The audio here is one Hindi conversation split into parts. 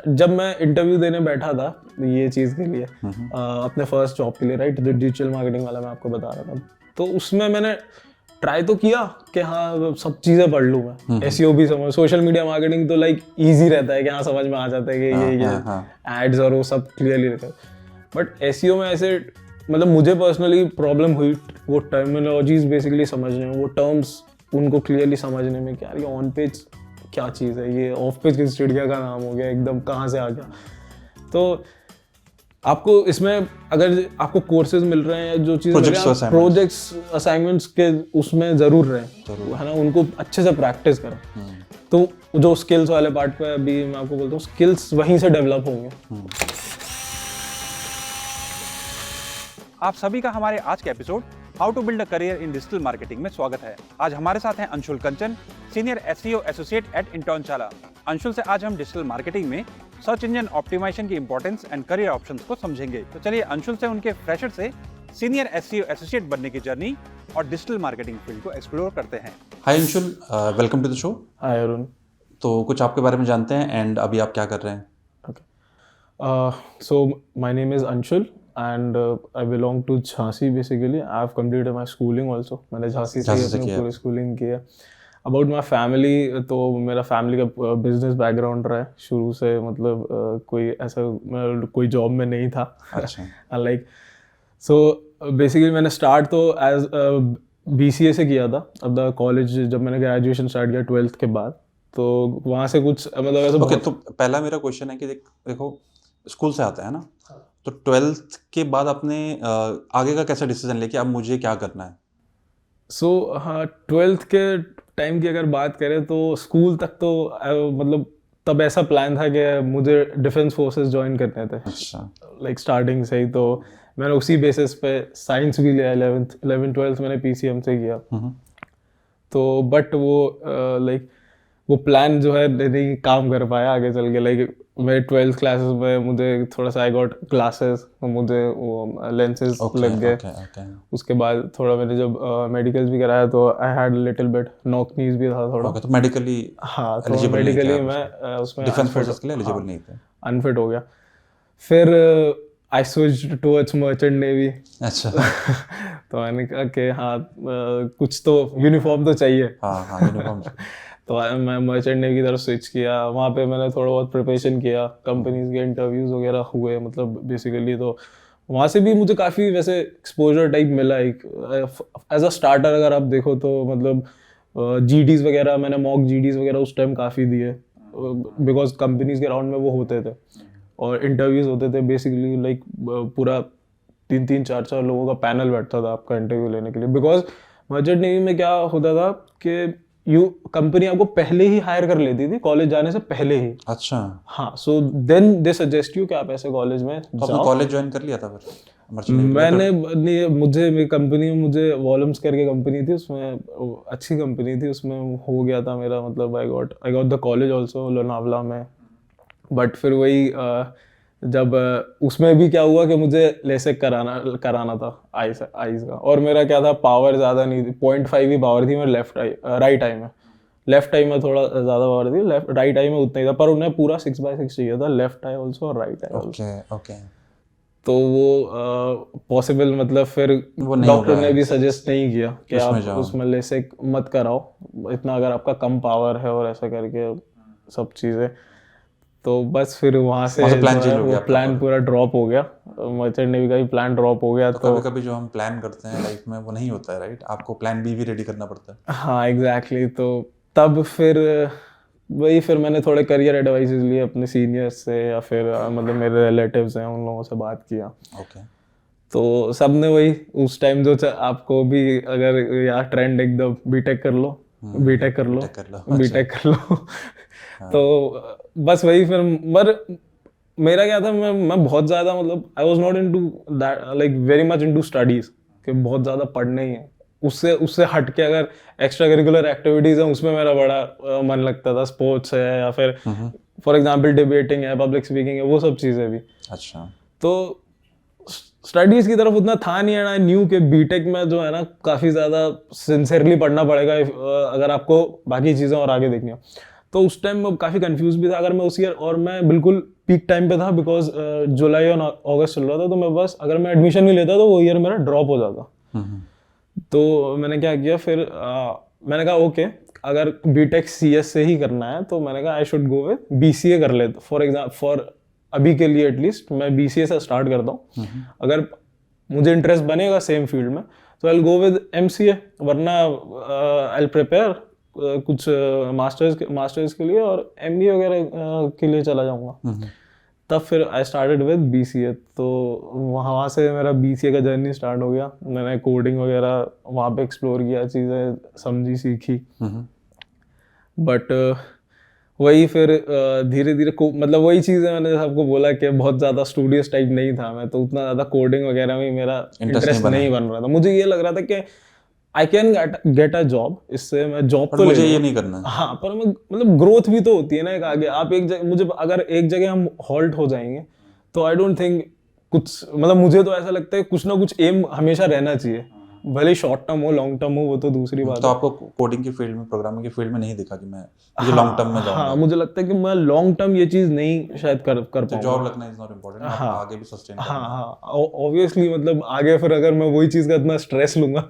जब मैं इंटरव्यू देने बैठा था ये चीज़ के लिए अपने फर्स्ट जॉब के लिए, राइट, जो डिजिटल मार्केटिंग वाला मैं आपको बता रहा था, तो उसमें मैंने ट्राई तो किया कि हाँ सब चीज़ें पढ़ लूँ मैं, एसईओ भी समझ, सोशल मीडिया मार्केटिंग तो लाइक ईजी रहता है कि हाँ समझ में आ जाता है कि ये एड्स और वो सब क्लियरली रहता है। बट एसईओ में ऐसे मतलब मुझे पर्सनली प्रॉब्लम हुई वो टर्मिनोलॉजीज बेसिकली समझने में, वो टर्म्स उनको क्लियरली समझने में, क्या ये ऑन पेज क्या चीज़ है, ये ऑफ पेज किस चिड़िया का नाम हो गया, एकदम कहाँ से आ गया। तो आपको इसमें अगर आपको कोर्सेज मिल रहे हैं, जो चीज़ें प्रोजेक्ट्स असाइनमेंट्स के उसमें ज़रूर रहें, है ना, उनको अच्छे से प्रैक्टिस करें। तो जो स्किल्स वाले पार्ट पे अभी मैं आपको बोलता हूँ, स्किल्स वहीं से डेवलप होंगे। आप सभी का हमारे आज के episode how to build a career in digital marketing में स्वागत है। आज हमारे साथ हैं Anshul Kanchan, senior SEO associate at Internshala. Anshul से आज हम डिजिटल मार्केटिंग में सर्च इंजन ऑप्टिमाइजेशन की इंपॉर्टेंस एंड करियर ऑप्शंस को समझेंगे। तो चलिए अंशुल से उनके फ्रेशर से सीनियर एसईओ एसोसिएट बनने की जर्नी और डिजिटल मार्केटिंग फील्ड को एक्सप्लोर करते हैं। Hi Anshul, welcome to the show. Hi Arun. तो कुछ आपके बारे में जानते हैं एंड अभी आप क्या कर रहे हैं? So my name is Anshul and I belong to Jhansi basically. I have completed my schooling also. मैंने झांसी से अपनी पूरी schooling की है। About my family, तो मेरा family का business background रहा है शुरू से, मतलब कोई ऐसा कोई job में नहीं था। अच्छा। Like so basically मैंने start तो as BCA से किया था। अब college जब मैंने graduation start किया 12th के बाद, तो वहाँ से कुछ मतलब ऐसा। ओके, तो पहला मेरा क्वेश्चन है कि देखो स्कूल से आता है ना, तो 12th के बाद आपने आगे का कैसा डिसीजन लेके अब मुझे क्या करना है? सो हाँ, 12th के टाइम की अगर बात करें तो स्कूल तक तो मतलब तब ऐसा प्लान था कि मुझे डिफेंस फोर्सेस ज्वाइन करने थे। अच्छा। लाइक स्टार्टिंग से ही तो मैंने उसी बेसिस पे साइंस भी लिया। 11th 12th मैंने PCM से किया। तो बट वो लाइक वो प्लान जो है नहीं काम कर पाया आगे चल के। लाइक मेरे 12th क्लासेस में मुझे थोड़ा सा आई गॉट ग्लासेस, मुझे वो लेंसेज लग गए। उसके बाद थोड़ा मैंने जब मेडिकल्स भी कराया तो I had little bit knock नीज भी था थोड़ा। तो मेडिकली, हाँ, तो मेडिकली मैं उसमें डिफेंस फोर्सेस के लिए एलिजिबल नहीं थे, अनफिट हो गया। फिर I switched towards merchant navy. अच्छा। तो मैंने कहा कि हाँ कुछ तो यूनिफॉर्म तो चाहिए। हाँ यूनिफॉर्म। तो मैं मर्चेंट नेवी की तरफ स्विच किया। वहाँ पे मैंने थोड़ा बहुत प्रिपरेशन किया, कंपनीज के इंटरव्यूज़ वगैरह हुए, मतलब बेसिकली तो वहाँ से भी मुझे काफ़ी वैसे एक्सपोजर टाइप मिला। एक एज अ स्टार्टर अगर आप देखो तो मतलब GDs वगैरह, मैंने मॉक GDs वगैरह उस टाइम काफ़ी दिए, बिकॉज कंपनीज के राउंड में वो होते थे और इंटरव्यूज़ होते थे। बेसिकली लाइक पूरा 3-3 4-4 लोगों का पैनल बैठता था आपका इंटरव्यू लेने के लिए। बिकॉज मर्चेंट नेवी में क्या होता था कि कंपनी आपको पहले ही हायर कर लेती थी कॉलेज जाने से पहले ही। अच्छा। हाँ, so then they suggest you कि आप ऐसे कॉलेज में तो आपने कॉलेज ज्वाइन कर लिया था फिर? मैंने नहीं, मुझे मेरी कंपनी में, मुझे वॉल्यूम्स करके कंपनी थी, उसमें अच्छी कंपनी थी, उसमें हो गया था मेरा, मतलब I got the college also Lonavala में। बट फिर वही जब उसमें भी क्या हुआ कि मुझे लेसिक कराना था आईज का, और मेरा क्या था, पावर ज़्यादा नहीं थी, 0.5 ही पावर थी मेरे राइट आई में। लेफ्ट आई में थोड़ा ज़्यादा पावर थी, राइट आई में उतना ही था, पर उन्हें पूरा 6/6 चाहिए था, लेफ्ट आई ऑल्सो और राइट आई ऑल्सो। ओके। तो वो पॉसिबल, मतलब फिर डॉक्टर ने भी सजेस्ट नहीं किया कि आप उसमें लेसिक मत कराओ इतना, अगर आपका कम पावर है और ऐसा करके सब चीज़ें। तो बस फिर वहाँ से प्लान पूरा ड्रॉप हो गया, मर्चेंट नेवी का भी प्लान ड्रॉप हो गया। तो कभी-कभी जो हम प्लान करते हैं लाइफ में वो नहीं होता है, राइट? आपको प्लान B भी रेडी करना पड़ता है। हाँ एग्जैक्टली। तो तब फिर वही, फिर मैंने थोड़े करियर एडवाइसेस लिए अपने सीनियर्स से, या फिर मतलब मेरे रिलेटिव्स हैं उन लोगों से बात किया। ओके। तो सब ने वही उस टाइम जो आपको भी अगर यार ट्रेंड एकदम बीटेक कर लो, बीटेक कर लो। तो बस वही फिर, पर मेरा क्या था, मैं बहुत ज़्यादा, मतलब I was not into that, like very much into studies, कि बहुत ज़्यादा पढ़ना ही है। उससे हट के अगर एक्स्ट्रा करिकुलर एक्टिविटीज़ हैं उसमें मेरा बड़ा मन लगता था। स्पोर्ट्स है या फिर फॉर एग्जांपल डिबेटिंग है, पब्लिक स्पीकिंग है, वो सब चीज़ें भी। अच्छा। तो स्टडीज़ की तरफ उतना था नहीं, है न्यू के बीटेक में जो है ना काफ़ी ज़्यादा सिंसियरली पढ़ना पड़ेगा अगर आपको बाकी चीज़ें और आगे देखनी हो। तो उस टाइम मैं काफ़ी कंफ्यूज भी था अगर मैं उस ईयर, और मैं बिल्कुल पीक टाइम पे था बिकॉज जुलाई और अगस्त चल रहा था, तो मैं बस अगर मैं एडमिशन नहीं लेता तो वो ईयर मेरा ड्रॉप हो जाता। तो मैंने क्या किया फिर, मैंने कहा ओके अगर बीटेक सीएस से ही करना है तो मैंने कहा I should go with BCA कर लेता, फॉर अभी के लिए एटलीस्ट मैं बीसीए से स्टार्ट करता हूँ। अगर मुझे इंटरेस्ट बनेगा सेम फील्ड में तो I will go with MCA, वरना आई विल प्रिपेयर कुछ मास्टर्स के लिए और एमबीए वगैरह के लिए चला जाऊँगा। तब फिर आई स्टार्टेड विद बीसीए, तो वहाँ से मेरा बीसीए का जर्नी स्टार्ट हो गया। मैंने कोडिंग वगैरह वहाँ पे एक्सप्लोर किया, चीज़ें समझी सीखी। बट वही फिर धीरे धीरे मतलब वही चीज़ है, मैंने सबको बोला कि बहुत ज़्यादा स्टूडियस टाइप नहीं था मैं, तो उतना ज़्यादा कोडिंग वगैरह में मेरा इंटरेस्ट नहीं बन रहा था। मुझे ये लग रहा था कि I can get a job, इससे मैं जॉब तो मुझे ये नहीं करना है। हाँ, पर मैं मतलब ग्रोथ भी तो होती है ना एक आगे। आप एक जगह, मुझे अगर एक जगह हम हॉल्ट हो जाएंगे तो आई डोंट थिंक कुछ, मतलब मुझे तो ऐसा लगता है कुछ ना कुछ एम हमेशा रहना चाहिए, भले शॉर्ट टर्म हो लॉन्ग टर्म हो, वो तो दूसरी बात तो है। आपको कोडिंग की फील्ड में, प्रोग्रामिंग की फील्ड में नहीं दिखा कि मैं मुझे लॉन्ग टर्म में जाऊंगा? हाँ, मुझे लगता है कि मैं लॉन्ग टर्म ये चीज़ नहीं शायद कर पाऊंगा। जॉब लगना इज नॉट इम्पोर्टेंट, आगे भी सस्टेन करना। हाँ, ऑब्वियसली मतलब आगे फिर अगर मैं वही चीज़ का इतना स्ट्रेस लूंगा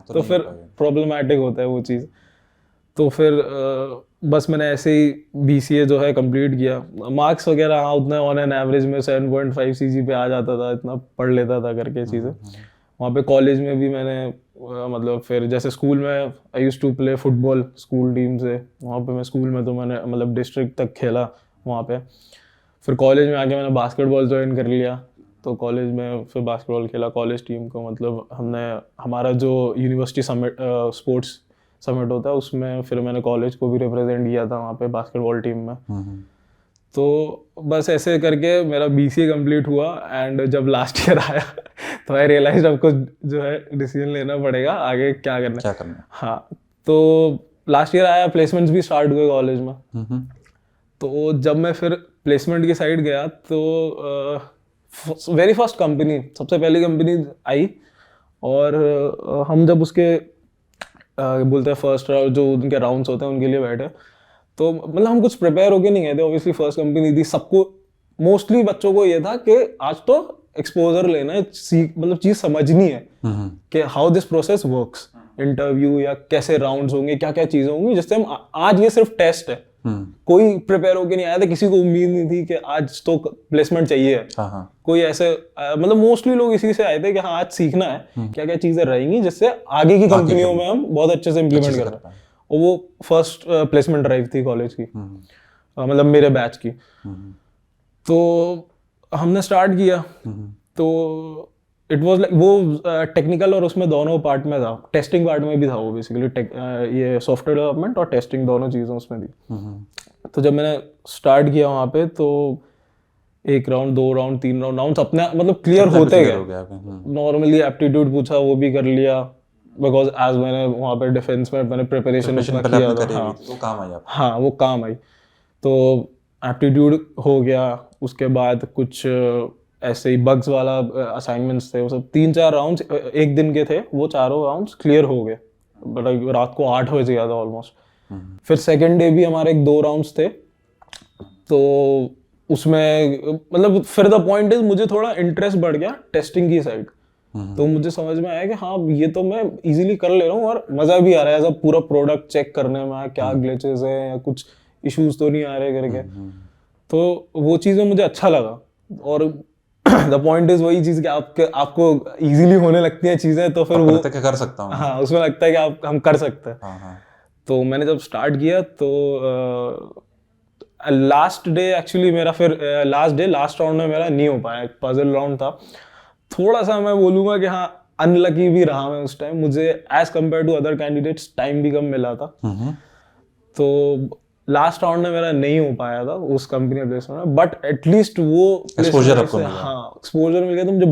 तो फिर प्रॉब्लमैटिक होता है वो चीज़। तो फिर बस मैंने ऐसे ही बीसीए जो है कंप्लीट किया। मार्क्स वगैरह हाँ उतना ऑन एन एवरेज में 7.5 सीजी पे आ जाता था, इतना पढ़ लेता था करके चीज़ें। वहाँ पे कॉलेज में भी मैंने मतलब फिर जैसे स्कूल में I used to play football school team से, वहाँ पे मैं स्कूल में तो मैंने मतलब डिस्ट्रिक्ट तक खेला वहाँ पे। फिर कॉलेज में आके मैंने बास्केटबॉल ज्वाइन कर लिया, तो कॉलेज में फिर बास्केटबॉल खेला कॉलेज टीम को। मतलब हमने हमारा जो यूनिवर्सिटी समिट स्पोर्ट्स समिट होता है उसमें फिर मैंने कॉलेज को भी रिप्रेजेंट किया था वहाँ पे बास्केटबॉल टीम में। तो बस ऐसे करके मेरा बीसीए कंप्लीट हुआ। एंड जब लास्ट ईयर आया तो आई रियलाइज आपको जो है डिसीजन लेना पड़ेगा आगे क्या करना है। हाँ, तो लास्ट ईयर आया, प्लेसमेंट्स भी स्टार्ट हुए कॉलेज में। तो जब मैं फिर प्लेसमेंट की साइड गया तो वेरी फर्स्ट कंपनी, सबसे पहली कंपनी आई, और हम जब उसके बोलते हैं फर्स्ट राउंड जो उनके राउंड्स होते हैं उनके लिए बैठे, तो मतलब हम कुछ प्रिपेयर होके नहीं गए थे। ऑब्वियसली फर्स्ट कंपनी थी, सबको मोस्टली बच्चों को ये था कि आज तो एक्सपोजर लेना है, मतलब चीज़ समझनी है कि how this process works, interview या कैसे राउंड्स होंगे, क्या क्या चीज़ें होंगी, जिससे हम आज ये सिर्फ टेस्ट है। कोई प्रिपेयर होके नहीं आया था, किसी को उम्मीद नहीं थी कि आज तो प्लेसमेंट चाहिए है। कोई ऐसे मतलब मोस्टली लोग इसी से आए थे कि हाँ आज सीखना है क्या क्या चीज़ें रहेंगी जिससे आगे की कंपनियों में हम बहुत अच्छे से इम्प्लीमेंट कर पाए। और वो फर्स्ट प्लेसमेंट ड्राइव थी कॉलेज की, मतलब मेरे बैच की। तो हमने स्टार्ट किया, तो इट वाज लाइक वो टेक्निकल और उसमें दोनों पार्ट में था, टेस्टिंग पार्ट में भी था वो बेसिकली, ये सॉफ्टवेयर डेवलपमेंट और टेस्टिंग दोनों चीज़ें उसमें थी। तो जब मैंने स्टार्ट किया वहाँ पे तो 1 राउंड 2 राउंड 3 राउंड अपने मतलब क्लियर होते गए। नॉर्मली एप्टीट्यूड पूछा, वो भी कर लिया बिकॉज एज मैंने वहाँ पे डिफेंस में मैंने प्रिपरेशन किया था। हाँ, वो काम आई। तो एप्टीट्यूड हो गया, उसके बाद कुछ ऐसे ही बग्स वाला असाइनमेंट्स थे, वो सब 3-4 राउंड्स एक दिन के थे, वो चारों राउंड्स क्लियर हो गए। बट रात को 8 बजे गया था ऑलमोस्ट। फिर सेकेंड डे भी हमारे 2 राउंड्स थे, तो उसमें मतलब फिर द पॉइंट इज मुझे थोड़ा इंटरेस्ट बढ़ गया टेस्टिंग की साइड। तो मुझे समझ में आया कि हाँ ये तो मैं इजीली कर ले रहा हूँ और मज़ा भी आ रहा है ऐसा पूरा प्रोडक्ट चेक करने में, क्या ग्लिचेस है या कुछ इश्यूज तो नहीं आ रहे करके। तो वो चीज़ में मुझे अच्छा लगा। और द पॉइंट इज वही चीज़ कि आपको इजीली होने लगती हैं चीज़ें, तो फिर वो कर सकता हूँ। हाँ, उसमें लगता है कि हम कर सकते हैं। तो मैंने जब स्टार्ट किया तो लास्ट डे एक्चुअली मेरा फिर लास्ट राउंड में मेरा नहीं हो पाया, एक पजल राउंड था। थोड़ा सा मैं बोलूँगा कि हाँ अनलकी भी रहा मैं उस टाइम, मुझे as compare to other candidates time भी कम मिला था। तो लास्ट राउंड में मेरा नहीं हो पाया था उस कंपनी प्लेसमेंट में, बट एटलीस्ट वो एक्सपोजर आपको मिला। हाँ, एक्सपोजर मिल गया। तो मुझे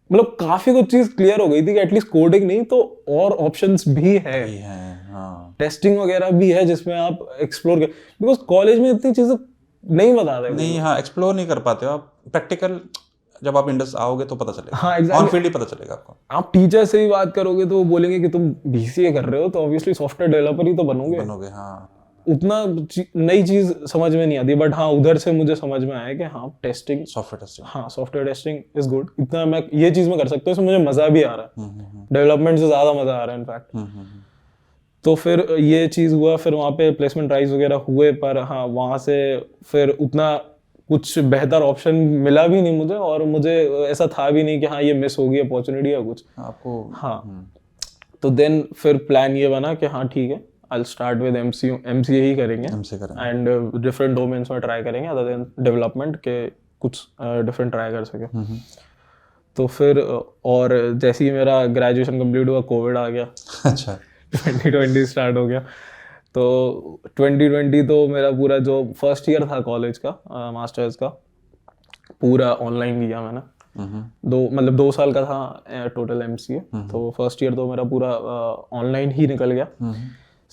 मतलब काफी कुछ चीज क्लियर हो गई थी कि एटलीस्ट कोडिंग नहीं तो और ऑप्शंस भी है, टेस्टिंग वगैरह भी है जिसमें आप एक्सप्लोर कर, बिकॉज कॉलेज में इतनी चीजें नहीं बताते नहीं। हाँ, एक्सप्लोर नहीं कर पाते हो आप। प्रैक्टिकल जब आप इंडस्ट्री आओगे तो पता चलेगा। हाँ, exactly. ऑन फील्ड ही पता चलेगा आपको। आप टीचर से भी बात करोगे तो वो बोलेंगे कि तुम बीसीए कर रहे हो तो ऑब्वियसली सॉफ्टवेयर डेवलपर ही तो बनोगे। हाँ। उतना नई चीज समझ में नहीं आती, बट हाँ उधर से मुझे समझ में आया कि हाँ टेस्टिंग, सॉफ्टवेयर टेस्टिंग। हाँ सॉफ्टवेयर टेस्टिंग इज गुड, इतना मैं ये चीज में कर सकता हूँ, इसमें मुझे मजा भी आ रहा है, डेवलपमेंट से ज्यादा मजा आ रहा है इनफैक्ट। तो फिर ये चीज हुआ, फिर वहाँ पे प्लेसमेंट ड्राइव्स वगैरह हुए, पर हाँ वहाँ से फिर उतना कुछ बेहतर ऑप्शन मिला भी नहीं मुझे, और मुझे ऐसा था भी नहीं कि हाँ ये मिस होगी अपॉर्चुनिटी या कुछ आपको हाँ। तो देन फिर प्लान ये बना कि हाँ ठीक है, आई स्टार्ट विद एमसीए ही करेंगे एमसीए करेंगे एंड डिफरेंट डोमेन्स में ट्राई करेंगे अदर देन डेवलपमेंट के, कुछ डिफरेंट ट्राई कर सके। तो फिर और जैसे ही मेरा ग्रेजुएशन कंप्लीट हुआ, कोविड आ गया। अच्छा 2020 स्टार्ट हो गया, तो 2020 तो मेरा पूरा जो फर्स्ट ईयर था कॉलेज का, मास्टर्स का, पूरा ऑनलाइन किया मैंने। 2 साल का था टोटल एमसीए, तो फर्स्ट ईयर तो मेरा पूरा ऑनलाइन ही निकल गया।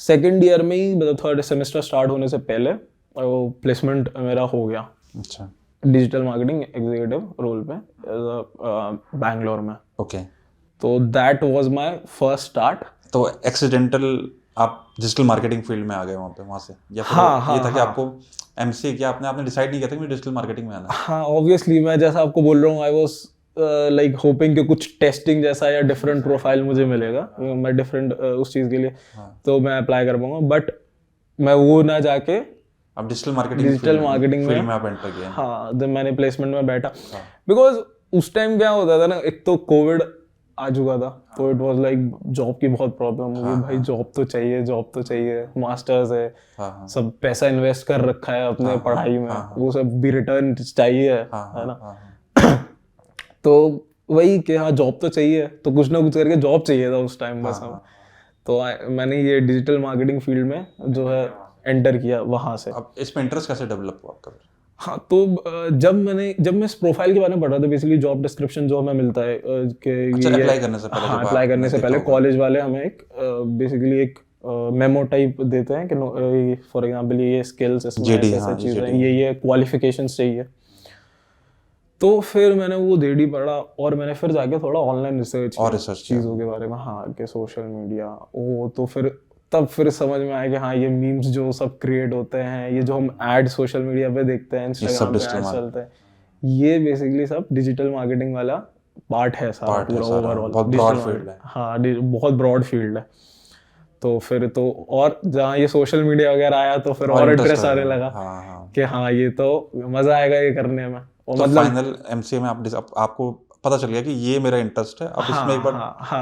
सेकेंड ईयर में ही मतलब थर्ड सेमेस्टर स्टार्ट होने से पहले प्लेसमेंट मेरा हो गया। अच्छा डिजिटल मार्केटिंग एग्जीक्यूटिव रोल पे बैंगलोर में। ओके तो that was my first start. तो एक्सीडेंटल आप डिजिटल मार्केटिंग फील्ड में आ गए वहाँ से, या फिर हाँ, ये था कि आपको एमसीए किया आपने डिसाइड नहीं किया था कि डिजिटल मार्केटिंग में आना है? हाँ ऑब्वियसली, मैं जैसा आपको बोल रहा हूँ, आई वाज लाइक होपिंग कि कुछ टेस्टिंग जैसा या डिफरेंट प्रोफाइल मुझे मिलेगा, मैं डिफरेंट उस चीज़ के लिए तो मैं अप्लाई कर पाऊंगा, बट मैं वो ना जाके अब डिजिटल मार्केटिंग फील्ड में आप एंटर किए। हाँ जब मैंने प्लेसमेंट में बैठा, बिकॉज उस टाइम क्या होता था ना, एक तो कोविड आ चुका था, तो इट वाज लाइक जॉब की बहुत प्रॉब्लम हुई, भाई जॉब तो चाहिए, जॉब तो चाहिए, मास्टर्स है, सब पैसा इन्वेस्ट कर रखा है अपने पढ़ाई में, वो सब भी रिटर्न चाहिए है ना। तो वही कि हाँ जॉब तो चाहिए, तो कुछ ना कुछ करके जॉब चाहिए था उस टाइम बस हम। तो मैंने ये डिजिटल मार्केटिंग फील्ड में जो है एंटर किया वहाँ से। अब इसमें इंटरेस्ट कैसे डेवलप हुआ आपका? हाँ तो जब मैं इस प्रोफाइल के बारे में पढ़ रहा था, बेसिकली जॉब डिस्क्रिप्शन जो हमें मिलता है कि अप्लाई करने से पहले, हाँ अप्लाई करने से पहले कॉलेज वाले हमें एक बेसिकली एक मेमो टाइप देते हैं कि फॉर एग्जांपल ये स्किल्स, इसमें ऐसे चीज़ें, ये क्वालिफिकेशंस चाहिए। तो फिर मैंने वो डेडी पढ़ा, और मैंने फिर जाके थोड़ा ऑनलाइन रिसर्च चीज़ों के बारे में, हाँ कि सोशल मीडिया वो, तो तब फिर समझ में आया कि हाँ ये मीम्स जो सब क्रिएट होते हैं, ये जो हम एड सोशल मीडिया पे देखते हैं, इंस्टाग्राम पे एड चलते हैं, ये बेसिकली सब डिजिटल मार्केटिंग वाला पार्ट है सारा, पूरा ओवरऑल डिजिटल फील्ड है। हाँ बहुत ब्रॉड फील्ड है। तो फिर तो और जहाँ ये सोशल मीडिया वगैरह आया, तो फिर और इंटरेस्ट आने लगा कि हाँ ये तो मजा आएगा ये करने में। और तो मतलब फाइनल एमसीए में आपको पता चल गया कि ये मेरा इंटरेस्ट है, अब इसमें एक बार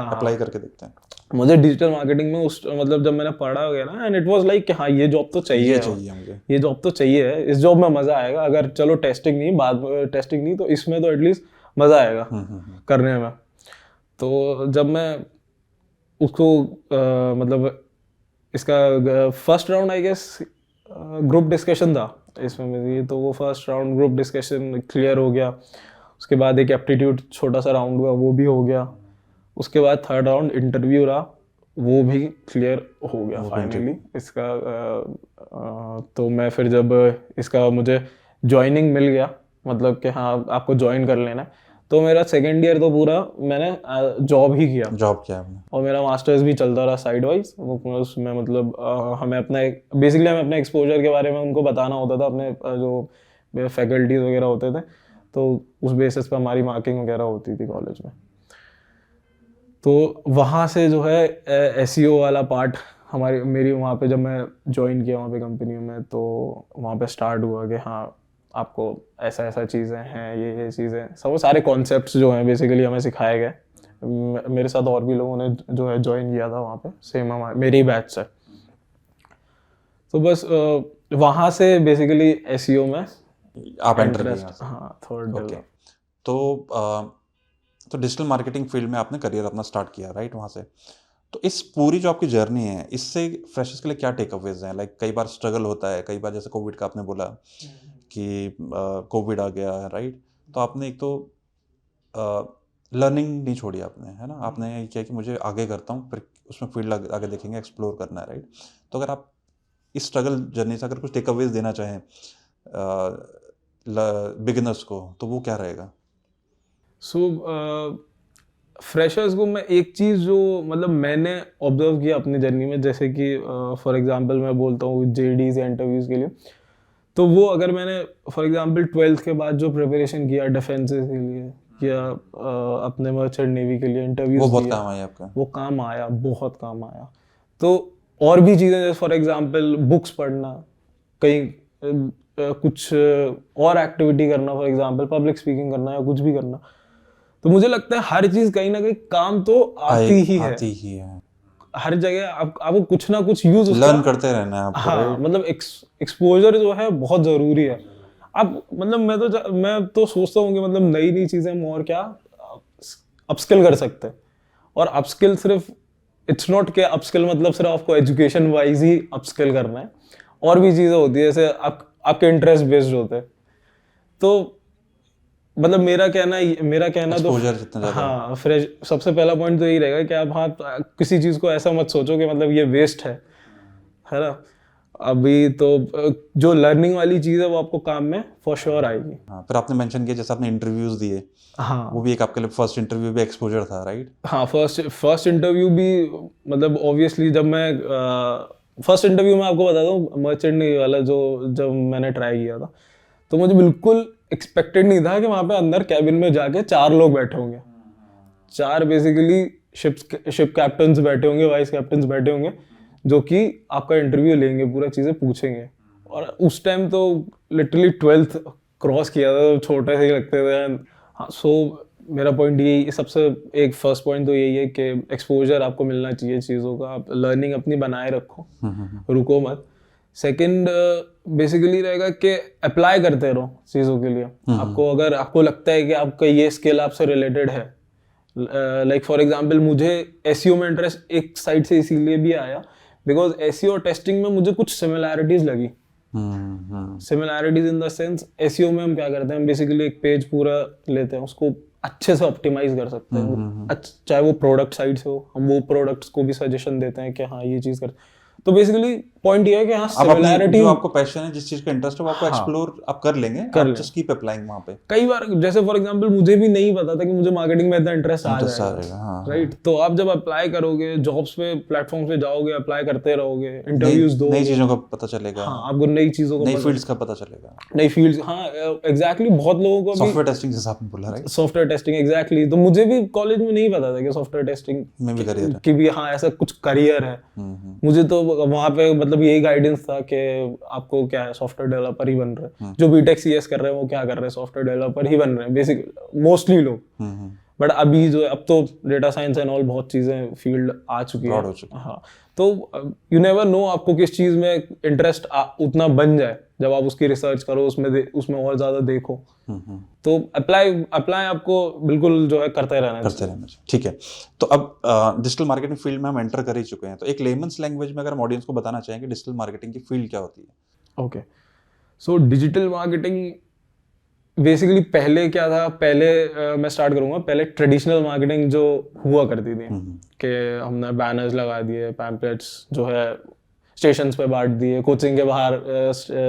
अप्लाई करके देखते हैं। मुझे डिजिटल मार्केटिंग में उस मतलब जब मैंने पढ़ा गया ना, एंड इट वाज लाइक कि हाँ ये जॉब तो चाहिए मुझे, ये जॉब तो चाहिए, इस जॉब में मजा आएगा, अगर चलो टेस्टिंग नहीं, बाद में टेस्टिंग नहीं, तो इसमें तो एटलीस्ट मजा आएगा करने में। तो जब मैं उसको मतलब इसका first round I guess group discussion था इसमें मेरी, तो वो first round group discussion clear हो गया। उसके बाद एक एप्टीट्यूड छोटा सा राउंड हुआ, वो भी हो गया। उसके बाद थर्ड राउंड इंटरव्यू रहा, वो भी क्लियर हो गया फाइनली इसका। तो मैं फिर जब इसका मुझे ज्वाइनिंग मिल गया, मतलब कि हाँ आपको ज्वाइन कर लेना है, तो मेरा सेकेंड ईयर तो पूरा मैंने जॉब किया आपने। और मेरा मास्टर्स भी चलता रहा साइड वाइज, उसमें मतलब हमें अपने एक्सपोजर के बारे में उनको बताना होता था, अपने जो फैकल्टीज वगैरह होते थे, तो उस बेसिस पर हमारी मार्किंग वगैरह होती थी कॉलेज में। तो वहाँ से जो है एसईओ वाला पार्ट मेरी वहाँ पे जब मैं ज्वाइन किया वहाँ पे कंपनी में, तो वहाँ पे स्टार्ट हुआ कि हाँ आपको ऐसा ऐसा चीज़ें हैं, ये चीज़ें, सब सारे कॉन्सेप्ट्स जो हैं बेसिकली हमें सिखाए गए। मेरे साथ और भी लोगों ने जो है ज्वाइन किया था वहाँ पे, सेम मेरे ही बैच से। तो बस वहाँ से बेसिकली एसईओ में आप एंटर किए। हाँ थर्ड। तो डिजिटल मार्केटिंग फील्ड में आपने करियर अपना स्टार्ट किया, राइट? वहाँ से तो इस पूरी जो आपकी जर्नी है, इससे फ्रेशर्स के लिए क्या टेक अवेज हैं? लाइक कई बार स्ट्रगल होता है, कई बार जैसे कोविड का आपने बोला कि कोविड आ गया है, राइट? तो आपने एक तो लर्निंग नहीं छोड़ी आपने, है ना? आपने ये किया कि मुझे आगे करता हूँ, फिर उसमें फील्ड आगे देखेंगे, एक्सप्लोर करना है, राइट? तो अगर आप इस स्ट्रगल जर्नी से अगर कुछ टेक अवेज देना चाहें बिगिनर्स को, तो वो क्या रहेगा? सो फ्रेशर्स को मैं एक चीज़ जो मतलब मैंने ऑब्जर्व किया अपनी जर्नी में, जैसे कि फॉर एग्जांपल मैं बोलता हूँ जेडीज या इंटरव्यूज़ के लिए, तो वो अगर मैंने फॉर एग्जांपल 12th के बाद जो प्रिपरेशन किया डिफेंसेस के लिए या अपने मर्चेंट नेवी के लिए इंटरव्यूज वो बहुत काम आया आपका? वो काम आया, बहुत काम आया। तो और भी चीज़ें जैसे फॉर एग्जांपल बुक्स पढ़ना, कहीं कुछ और एक्टिविटी करना, फॉर एग्जांपल पब्लिक स्पीकिंग करना या कुछ भी करना, तो मुझे लगता है हर चीज़ कहीं ना कहीं काम तो आती ही है। हर जगह आपको कुछ ना कुछ यूज लर्न करते रहना है आपको। हाँ, मतलब एक्सपोजर जो है बहुत ज़रूरी है। अब मतलब मैं तो सोचता हूँ कि मतलब नई नई चीज़ें हम और क्या अपस्किल कर सकते हैं। और अपस्किल सिर्फ इट्स नॉट के अपस्किल मतलब सिर्फ आपको एजुकेशन वाइज ही अपस्किल करना है, और भी चीज़ें होती है जैसे आपके इंटरेस्ट बेस्ड होते हैं। तो मतलब मेरा कहना तो हाँ, फ्रेश सबसे पहला पॉइंट तो यही रहेगा कि आप किसी चीज़ को ऐसा मत सोचो कि मतलब ये वेस्ट है ना। अभी तो जो लर्निंग वाली चीज़ है वो आपको काम में फॉर श्योर आएगी। हाँ, फिर आपने मेंशन किया जैसे आपने इंटरव्यूज दिए, हाँ, वो भी एक आपके लिए फर्स्ट इंटरव्यू भी एक्सपोजर था, राइट? हाँ, फर्स्ट इंटरव्यू भी मतलब ऑब्वियसली जब मैं फर्स्ट इंटरव्यू में आपको बता दूं मर्चेंट नेवी वाला जो जब मैंने ट्राई किया था, तो मुझे बिल्कुल एक्सपेक्टेड नहीं था कि वहाँ पे अंदर कैबिन में जाके 4 लोग बैठे होंगे। 4 बेसिकली शिप कैप्टन्स बैठे होंगे, वाइस कैप्टन्स बैठे होंगे, जो कि आपका इंटरव्यू लेंगे, पूरा चीज़ें पूछेंगे। और उस टाइम तो लिटरली 12th क्रॉस किया था, तो छोटे से ही लगते थे। हाँ, सो मेरा पॉइंट यही सबसे एक फर्स्ट पॉइंट तो यही है कि एक्सपोजर आपको मिलना चाहिए चीज़ों का, आप लर्निंग अपनी बनाए रखो, रुको मत। सेकंड बेसिकली रहेगा कि अप्लाई करते रहो चीज़ों के लिए। आपको अगर आपको लगता है कि आपका ये स्किल आपसे रिलेटेड है, लाइक फॉर एग्जांपल मुझे एसईओ में इंटरेस्ट एक साइड से इसीलिए भी आया बिकॉज एसईओ टेस्टिंग में मुझे कुछ सिमिलैरिटीज लगी। Similarities in the sense SEO में हम क्या करते हैं, बेसिकली एक पेज पूरा लेते हैं, उसको अच्छे से ऑप्टिमाइज कर सकते हैं, चाहे वो प्रोडक्ट साइड से हो, हम वो प्रोडक्ट्स को भी सजेशन देते हैं कि हाँ ये चीज़ कर। तो बेसिकली पॉइंट ये है कि हाँ सिमिलैरिटी, जो आपको पैशन है, जिस चीज का इंटरेस्ट है वो आपको एक्सप्लोर आप कर लेंगे, आप जस्ट कीप अप्लाइंग वहां पे। कई बार जैसे फॉर एग्जांपल मुझे भी नहीं पता था कि मुझे मार्केटिंग में इतना इंटरेस्ट आ जाएगा, राइट? तो आप जब अप्लाई करोगे, जॉब्स पे प्लेटफॉर्म्स पे जाओगे, अप्लाई करते रहोगे, इंटरव्यूज दो, नई चीजों का पता चलेगा। हाँ, आपको नई चीजों को, नई फील्ड्स का पता चलेगा, नई फील्ड्स। हाँ, एग्जैक्टली, बहुत लोगों को सॉफ्टवेयर टेस्टिंग जैसा आपने बोला, राइट? Software testing, exactly. तो मुझे भी कॉलेज में नहीं पता था कि सॉफ्टवेयर टेस्टिंग में भी करियर है, कि भी हाँ ऐसा कुछ करियर है। मुझे तो वहाँ पे मतलब यही गाइडेंस था कि आपको क्या है, सॉफ्टवेयर डेवलपर ही बन रहे हैं। जो बीटेक सीएस कर रहे हैं वो क्या कर रहे हैं, सॉफ्टवेयर डेवलपर ही बन रहे हैं बेसिक मोस्टली लोग। बट अभी जो अब तो डेटा साइंस एंड ऑल बहुत चीजें फील्ड आ चुकी है। हाँ, तो यू नेवर नो आपको किस चीज में इंटरेस्ट उतना बन जाए जब आप उसकी रिसर्च करो, उसमें और ज्यादा देखो। तो अप्लाई आपको बिल्कुल जो है करते रहना चाहिए। ठीक है, तो अब डिजिटल मार्केटिंग फील्ड में हम एंटर कर ही चुके हैं, तो एक लेमन्स लैंग्वेज में अगर हम ऑडियंस को बताना चाहेंगे डिजिटल मार्केटिंग की फील्ड क्या होती है? Okay, so digital marketing basically पहले क्या था, मैं स्टार्ट करूंगा। पहले ट्रेडिशनल मार्केटिंग जो हुआ करती थी कि हमने बैनर्स लगा दिए, पैम्पलेट्स जो है स्टेशंस पे बांट दिए, कोचिंग के बाहर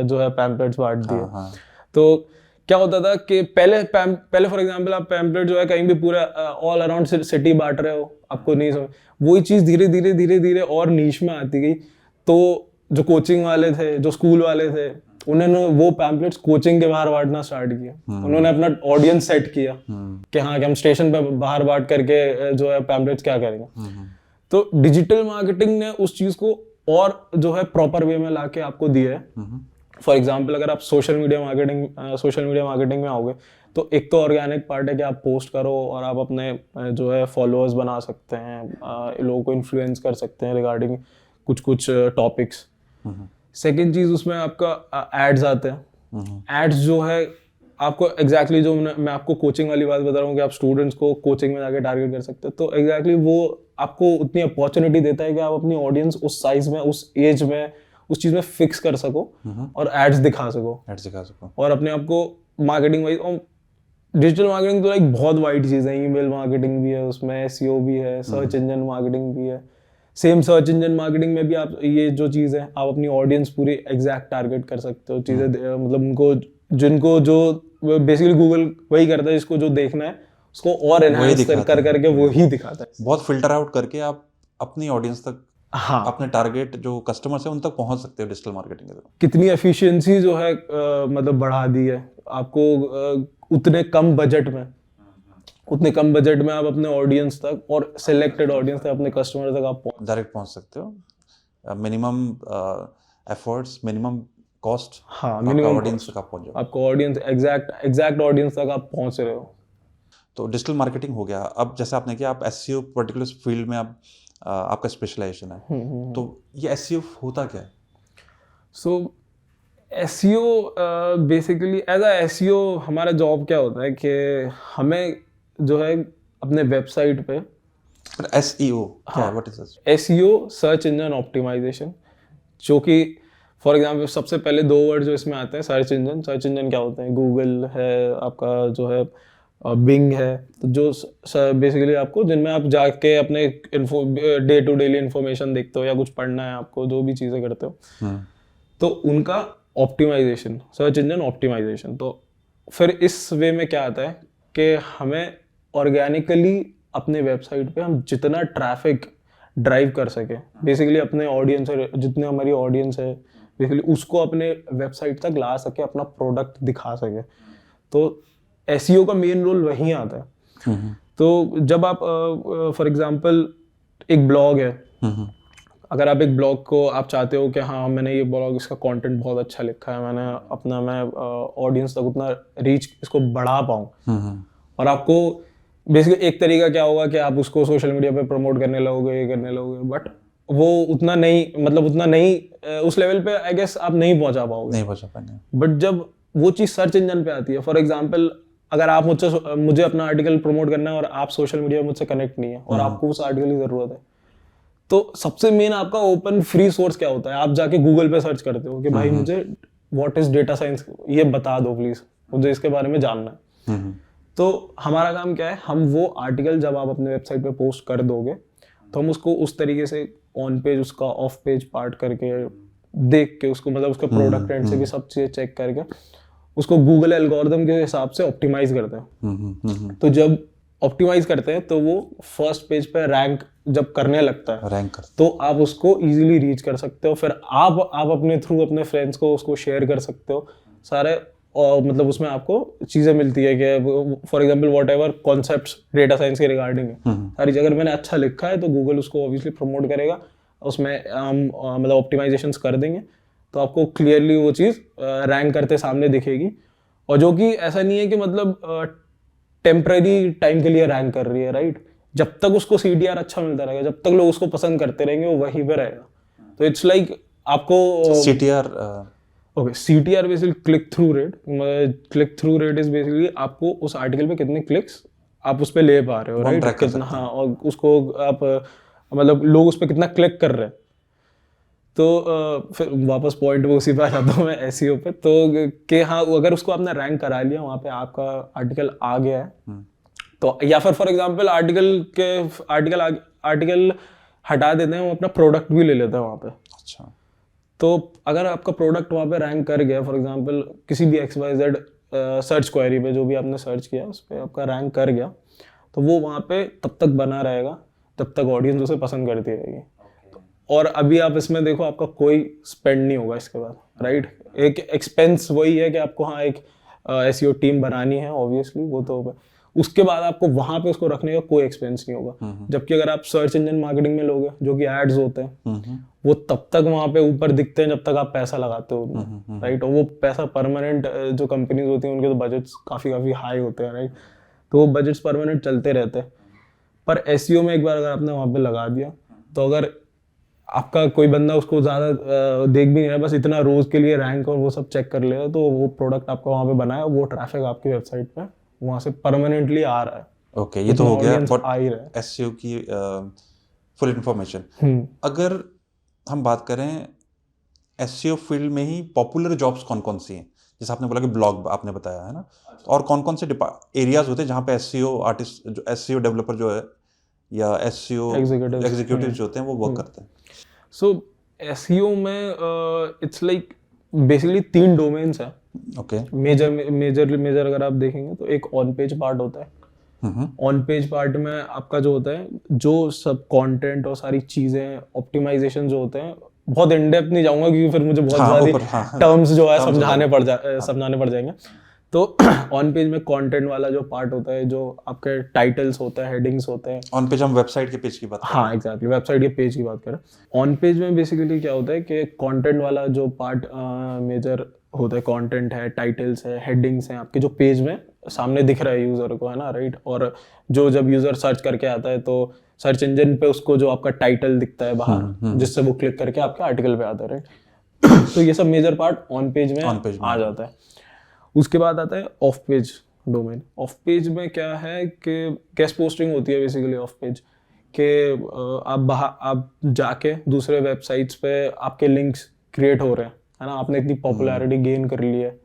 जो है पैम्पलेट्स बांट दिए। तो क्या होता था कि पहले फॉर एग्जांपल आप पैम्पलेट जो है कहीं भी पूरा ऑल अराउंड सिटी बांट रहे हो, आपको नहीं समझ, वही चीज़ धीरे धीरे और नीश में आती गई। तो जो कोचिंग वाले थे, जो स्कूल वाले थे, उन्होंने वो पैम्पलेट्स कोचिंग के बाहर बांटना स्टार्ट किया। उन्होंने अपना ऑडियंस सेट किया कि हाँ कि हम स्टेशन पे बाहर बांट करके जो है पैम्पलेट्स क्या करेंगे। तो डिजिटल मार्केटिंग ने उस चीज़ को और जो है प्रॉपर वे में लाके आपको दिया है। फॉर एग्जाम्पल अगर आप सोशल मीडिया मार्केटिंग में आओगे तो एक तो ऑर्गेनिक पार्ट है कि आप पोस्ट करो और आप अपने जो है फॉलोअर्स बना सकते हैं, लोगों को इन्फ्लुएंस कर सकते हैं रिगार्डिंग कुछ टॉपिक्स। सेकेंड चीज़ उसमें आपका एड्स आते हैं। एड्स जो है आपको एग्जैक्टली जो मैं आपको कोचिंग वाली बात बता रहा हूँ कि आप स्टूडेंट्स को कोचिंग में जाके टारगेट कर सकते हैं, तो एग्जैक्टली वो आपको उतनी अपॉर्चुनिटी देता है कि आप अपनी ऑडियंस उस साइज में, उस एज में, उस चीज़ में फिक्स कर सको और एड्स दिखा सको और अपने आप को मार्केटिंग वाइज। और डिजिटल मार्केटिंग तो लाइक बहुत वाइड चीज़ है, ईमेल मार्केटिंग भी है उसमें, एसईओ भी है, सर्च इंजन मार्केटिंग भी है। सेम सर्च इंजन मार्केटिंग में भी आप ये जो चीज़ है आप अपनी ऑडियंस पूरी एग्जैक्ट टारगेट कर सकते हो चीज़ें, मतलब उनको जिनको जो बेसिकली गूगल वही करता है, जिसको जो देखना है उसको और एनहांस दिखाता कर है। करके वो ही दिखाता है। बहुत फिल्टर आउट करके आप अपनी ऑडियंस तक, हाँ, अपने टारगेट जो कस्टमर्स है उन तक पहुंच सकते हो डिजिटल मार्केटिंग के थ्रू। कितनी एफिशिएंसी जो है मतलब बढ़ा दी है आपको, उतने कम बजट में, आप अपने ऑडियंस तक और सिलेक्टेड ऑडियंस तक, अपने कस्टमर तक आप डायरेक्ट पहुंच सकते हो। मिनिमम एफर्ट्स, मिनिमम कॉस्ट, हाँ, आपका मिनिमम ऑडियंस तक आप पहुंच जाओ। आपको ऑडियंस एग्जैक्ट ऑडियंस तक आप पहुंच रहे हो। तो डिजिटल मार्केटिंग हो गया। अब जैसे आपने किया, आप एसईओ पर्टिकुलर फील्ड में आप आपका स्पेशलाइजेशन है, तो ये एसईओ होता क्या है? So SEO basically as a SEO हमारा जॉब क्या होता है कि हमें जो है अपने वेबसाइट पे एसईओ क्या है? What is this? SEO search engine optimization, जो कि फॉर एग्जांपल सबसे पहले दो वर्ड जो इसमें आते हैं, सर्च इंजन क्या होते हैं? गूगल है आपका, जो है बिंग है, तो जो बेसिकली आपको जिनमें आप जाके अपने डे टू डेली इंफॉर्मेशन देखते हो या कुछ पढ़ना है आपको, जो भी चीज़ें करते हो, तो उनका ऑप्टिमाइजेशन, सर्च इंजन ऑप्टिमाइजेशन। तो फिर इस वे में क्या आता है कि हमें ऑर्गेनिकली अपने वेबसाइट पे हम जितना ट्रैफिक ड्राइव कर सके, बेसिकली अपने ऑडियंस, जितने हमारी ऑडियंस है बेसिकली उसको अपने वेबसाइट तक ला सके, अपना प्रोडक्ट दिखा सके। तो एसईओ का मेन रोल वहीं आता है। तो जब आप फॉर एग्जांपल एक ब्लॉग है, अगर आप एक ब्लॉग को आप चाहते हो कि हाँ मैंने ये ब्लॉग, इसका कंटेंट बहुत अच्छा लिखा है, मैं ऑडियंस तक उतना रीच इसको बढ़ा पाऊँ, और आपको बेसिकली एक तरीका क्या होगा कि आप उसको सोशल मीडिया पे प्रमोट करने लगोगे, ये करने लगोगे, बट वो उतना नहीं उस लेवल पे आई गेस आप नहीं पहुंचा पाओगे। बट जब वो चीज़ सर्च इंजन पे आती है, फॉर एग्जांपल अगर आप मुझे अपना आर्टिकल प्रमोट करना है और आप सोशल मीडिया में मुझसे कनेक्ट नहीं है और आपको उस आर्टिकल की ज़रूरत है, तो सबसे मेन आपका ओपन फ्री सोर्स क्या होता है? आप जाके गूगल पे सर्च करते हो कि भाई मुझे व्हाट इज डेटा साइंस, ये बता दो प्लीज, मुझे इसके बारे में जानना है। तो हमारा काम क्या है, हम वो आर्टिकल जब आप अपने वेबसाइट पे पोस्ट कर दोगे तो हम उसको उस तरीके से ऑन पेज, उसका ऑफ पेज पार्ट करके देख के उसको, मतलब उसका प्रोडक्ट एंड से भी सब चीज़ें चेक करके उसको गूगल एल्गोरिथम के हिसाब से ऑप्टिमाइज करते हैं। तो जब ऑप्टिमाइज करते हैं तो वो फर्स्ट पेज पे रैंक जब करने लगता है, तो आप उसको इजीली रीच कर सकते हो। फिर आप अपने थ्रू अपने फ्रेंड्स को उसको शेयर कर सकते हो सारे, और मतलब उसमें आपको चीज़ें मिलती है कि for example whatever concepts data science के रिगार्डिंग है, सारी जगह मैंने अच्छा लिखा है तो गूगल उसको ऑब्वियसली प्रमोट करेगा, उसमें हम मतलब ऑप्टिमाइजेशंस कर देंगे तो आपको क्लियरली वो चीज़ रैंक करते सामने दिखेगी। और जो कि ऐसा नहीं है कि मतलब टेम्पररी टाइम के लिए रैंक कर रही है, राइट? जब तक उसको CTR अच्छा मिलता रहेगा, जब तक लोग उसको पसंद करते रहेंगे, वो वहीं पे रहेगा। तो इट्स लाइक आपको CTR okay, CTR basically click through rate. Click through rate is basically आपको उस आर्टिकल पे कितने क्लिक्स आप उस पे ले पा रहे हो, राइट? कितना, हाँ, और उसको आप मतलब लोग उस पे कितना क्लिक कर रहे हैं। तो फिर वापस पॉइंट वो उसी पे आ जाता हूँ मैं, SEO पे। तो कि हाँ, अगर उसको आपने रैंक करा लिया, वहाँ पे आपका आर्टिकल आ गया है, तो या फिर फॉर एग्जांपल आर्टिकल हटा देते हैं, वो अपना प्रोडक्ट भी ले लेते हैं वहाँ पे। अच्छा, तो अगर आपका प्रोडक्ट वहाँ पे रैंक कर गया, फॉर एग्जांपल किसी भी XYZ सर्च क्वेरी पे, जो भी आपने सर्च किया उस पर आपका रैंक कर गया, तो वो वहाँ पे तब तक बना रहेगा जब तक ऑडियंस उसे पसंद करती रहेगी। और अभी आप इसमें देखो, आपका कोई स्पेंड नहीं होगा इसके बाद, राइट? एक एक्सपेंस वही है कि आपको हाँ एक SEO टीम बनानी है, ऑब्वियसली वो तो होगा। उसके बाद आपको वहाँ पे उसको रखने का कोई एक्सपेंस नहीं होगा। जबकि अगर आप सर्च इंजन मार्केटिंग में लोगे, जो कि एड्स होते हैं, वो तब तक वहाँ पे ऊपर दिखते हैं जब तक आप पैसा लगाते हो, राइट? और वो पैसा परमानेंट, जो कंपनीज होती हैं उनके तो बजट्स काफ़ी हाई होते हैं, राइट? तो वो बजट्स परमानेंट चलते रहते हैं। पर SEO में एक बार अगर आपने वहाँ पे लगा दिया, तो अगर आपका कोई बंदा उसको ज़्यादा देख भी नहीं रहा, बस इतना रोज के लिए रैंक और वो सब चेक कर लेगा, तो वो प्रोडक्ट आपका वहाँ पे बनाया, वो ट्रैफिक आपकी वेबसाइट पे वहाँ से परमानेंटली आ रहा है। ओके, ये तो हो गया आ ही रहा है SEO की फुल इंफॉर्मेशन। अगर हम बात करें SEO फील्ड में ही पॉपुलर जॉब्स कौन कौन सी हैं? जैसे आपने बोला कि ब्लॉग आपने बताया है ना, और कौन कौन से एरियाज होते हैं जहाँ पे SEO आर्टिस्ट, जो SEO डेवलपर जो है या SEO एग्जीक्यूटिव जो होते हैं वो वर्क करते हैं? सो SEO में इट्स लाइक बेसिकली 3 डोमेन्स हैं। ओके, मेजर अगर आप देखेंगे तो एक ऑन पेज पार्ट होता है, ऑन पेज पार्ट में आपका जो होता है, जो सब कंटेंट और सारी चीजें ऑप्टिमाइजेशन जो होते हैं, बहुत इन डेप्थ नहीं जाऊंगा क्योंकि फिर मुझे बहुत ज्यादा टर्म्स जो है समझाने पड़ जाएंगे। तो ऑन पेज में कंटेंट वाला जो पार्ट होता है, जो आपके टाइटल्स होता है, हेडिंग्स होते हैं। ऑन पेज हम वेबसाइट के पेज की बात कर रहे हैं। हाँ एग्जैक्टली, वेबसाइट के पेज की बात करें। ऑन पेज में बेसिकली क्या होता है कि कंटेंट वाला जो पार्ट मेजर होता है, कंटेंट है, टाइटल्स है, हेडिंग्स हैं, आपके जो पेज में सामने दिख रहा है यूजर को, है ना, राइट। और जो जब यूजर सर्च करके आता है तो सर्च इंजन पे उसको जो आपका टाइटल दिखता है बाहर, जिससे वो क्लिक करके आपके आर्टिकल पे आता है, राइट। तो ये सब मेजर पार्ट ऑन पेज में आ जाता है। उसके बाद आता है of page domain. Of page में क्या है कि गेस्ट पोस्टिंग होती है बेसिकली ऑफ पेज, कि आप जाके दूसरे वेबसाइट्स पे आपके लिंक्स क्रिएट हो रहे हैं, है ना। आपने इतनी पॉपुलैरिटी गेन कर ली है,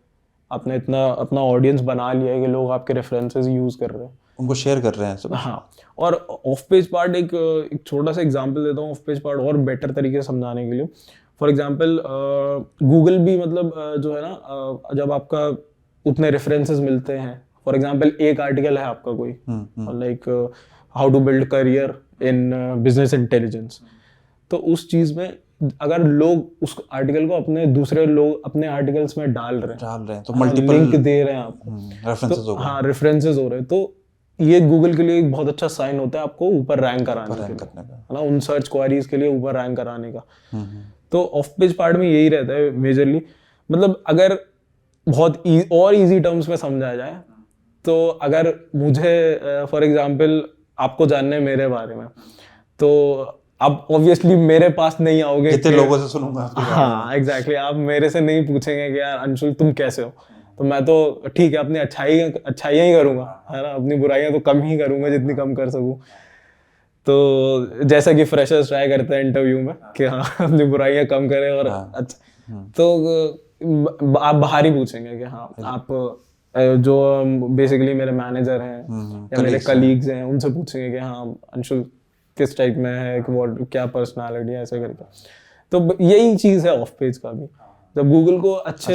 आपने इतना अपना ऑडियंस बना लिया है कि लोग आपके रेफरेंसेस यूज कर रहे हैं, उनको शेयर कर रहे हैं सब। हाँ। और ऑफ पेज पार्ट एक छोटा सा एग्जांपल देता हूँ ऑफ पेज पार्ट और बेटर तरीके से समझाने के लिए। फॉर एग्जांपल गूगल भी मतलब जो है ना, जब आपका उतने रेफरेंसेस मिलते हैं, फॉर एग्जांपल एक आर्टिकल है आपका कोई, like how to build career in business intelligence, तो उस चीज में अगर लोग उस आर्टिकल को अपने दूसरे लोग अपने आर्टिकल्स में डाल रहे हैं तो मल्टीपल लिंक दे रहे हैं आपको, रेफरेंसेस हो गए। हाँ, रेफरेंसेस हो रहे हैं, तो ये गूगल के लिए एक बहुत अच्छा साइन होता है आपको ऊपर रैंक कराने का, है ना, उन सर्च क्वेरीज के लिए ऊपर रैंक कराने का। तो ऑफ पेज पार्ट में यही रहता है मेजरली। मतलब अगर बहुत और इजी टर्म्स में समझाया जाए तो अगर मुझे फॉर एग्जांपल आपको जानना है मेरे बारे में, तो आप ऑब्वियसली मेरे पास नहीं आओगे, कितने लोगों से सुनूंगा। हाँ एग्जैक्टली, आप मेरे से नहीं पूछेंगे कि यार अंशुल तुम कैसे हो। तो मैं तो ठीक है अपनी अच्छाइयाँ ही करूंगा, है ना, अपनी बुराइयां तो कम ही करूंगा जितनी कम कर सकूं। तो जैसा कि फ्रेशर्स ट्राई करते हैं इंटरव्यू में कि हाँ अपनी बुराइयां कम करें और अच्छा, तो आप बाहर ही पूछेंगे कि हाँ आप जो बेसिकली मेरे मैनेजर हैं या मेरे कलीग्स हैं उनसे पूछेंगे कि हाँ अंशुल किस टाइप में है, क्या पर्सनालिटी है, ऐसे करके। तो यही चीज है ऑफ पेज का भी। जब गूगल को अच्छे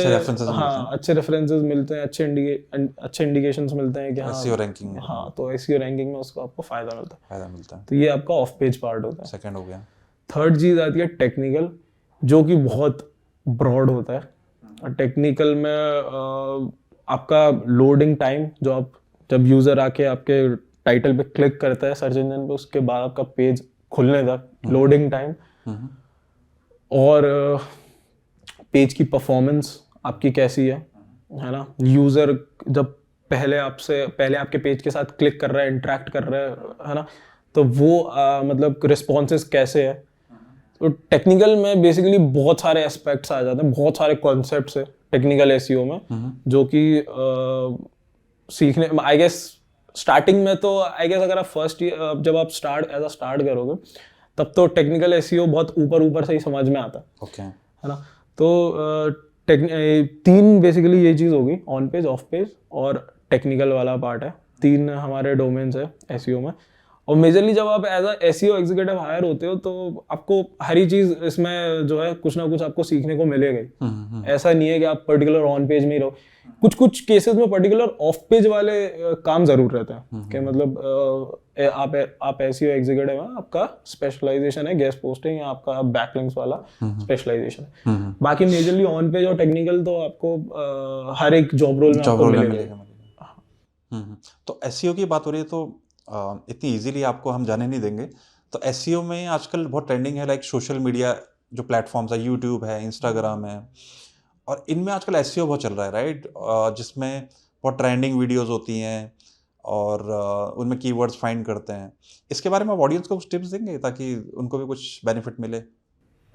रेफरेंसेस मिलते हैं, अच्छे इंडिकेशंस मिलते हैं कि हाँ एसईओ रैंकिंग, हाँ, तो एसईओ रैंकिंग में उसको आपको फायदा मिलता है। तो ये आपका ऑफ पेज पार्ट होता है। सेकंड हो गया। थर्ड चीज आती है टेक्निकल, जो कि बहुत ब्रॉड होता है। टेक्निकल में आपका लोडिंग टाइम, जो आप जब यूजर आके आपके टाइटल पे क्लिक करता है सर्च इंजन पे, उसके बाद आपका पेज खुलने तक लोडिंग टाइम, और पेज की परफॉर्मेंस आपकी कैसी है ना। यूजर जब पहले आपके पेज के साथ क्लिक कर रहा है, इंटरेक्ट कर रहा है ना, तो वो मतलब रिस्पॉन्सेस कैसे है। तो टेक्निकल में बेसिकली बहुत सारे एस्पेक्ट्स आ जाते हैं, बहुत सारे कॉन्सेप्ट्स है टेक्निकल एसईओ में, जो कि सीखने आई गेस स्टार्टिंग में तो आई गेस अगर आप फर्स्ट ईयर जब आप स्टार्ट करोगे तब तो टेक्निकल एसईओ बहुत ऊपर से ही समझ में आता है, है ना। तो तीन बेसिकली ये चीज़ होगी, ऑन पेज, ऑफ पेज और टेक्निकल वाला पार्ट है। तीन हमारे डोमेन्स है एसईओ में। और मेजरली जब आप as a SEO executive hire होते हो तो आपको हर ही चीज़ इसमें जो है कुछ ना कुछ आपको सीखने को मिलेगा। ऐसा नहीं है कि आप पर्टिकुलर ऑन पेज में ही रहो, कुछ केसेस में पर्टिकुलर ऑफ पेज वाले काम जरूर रहते हैं कि मतलब आप एसईओ एग्जीक्यूटिव हैं, आपका स्पेशलाइजेशन है गेस्ट पोस्टिंग या आपका बैकलिंक्स वाला स्पेशलाइजेशन है। बाकी मेजरली ऑन पेज और टेक्निकल तो आपको हर एक जॉब रोल में आपको मिलेगा। तो एसईओ की बात हो रही है तो इतनी इजीली आपको हम जाने नहीं देंगे। तो एसईओ में आजकल बहुत ट्रेंडिंग है, लाइक सोशल मीडिया जो प्लेटफॉर्म्स है, यूट्यूब है, इंस्टाग्राम है, और इनमें आजकल एसईओ बहुत चल रहा है, राइट, जिसमें बहुत ट्रेंडिंग वीडियोस होती हैं और उनमें कीवर्ड्स फाइंड करते हैं। इसके बारे में आप ऑडियंस को कुछ टिप्स देंगे ताकि उनको भी कुछ बेनिफिट मिले?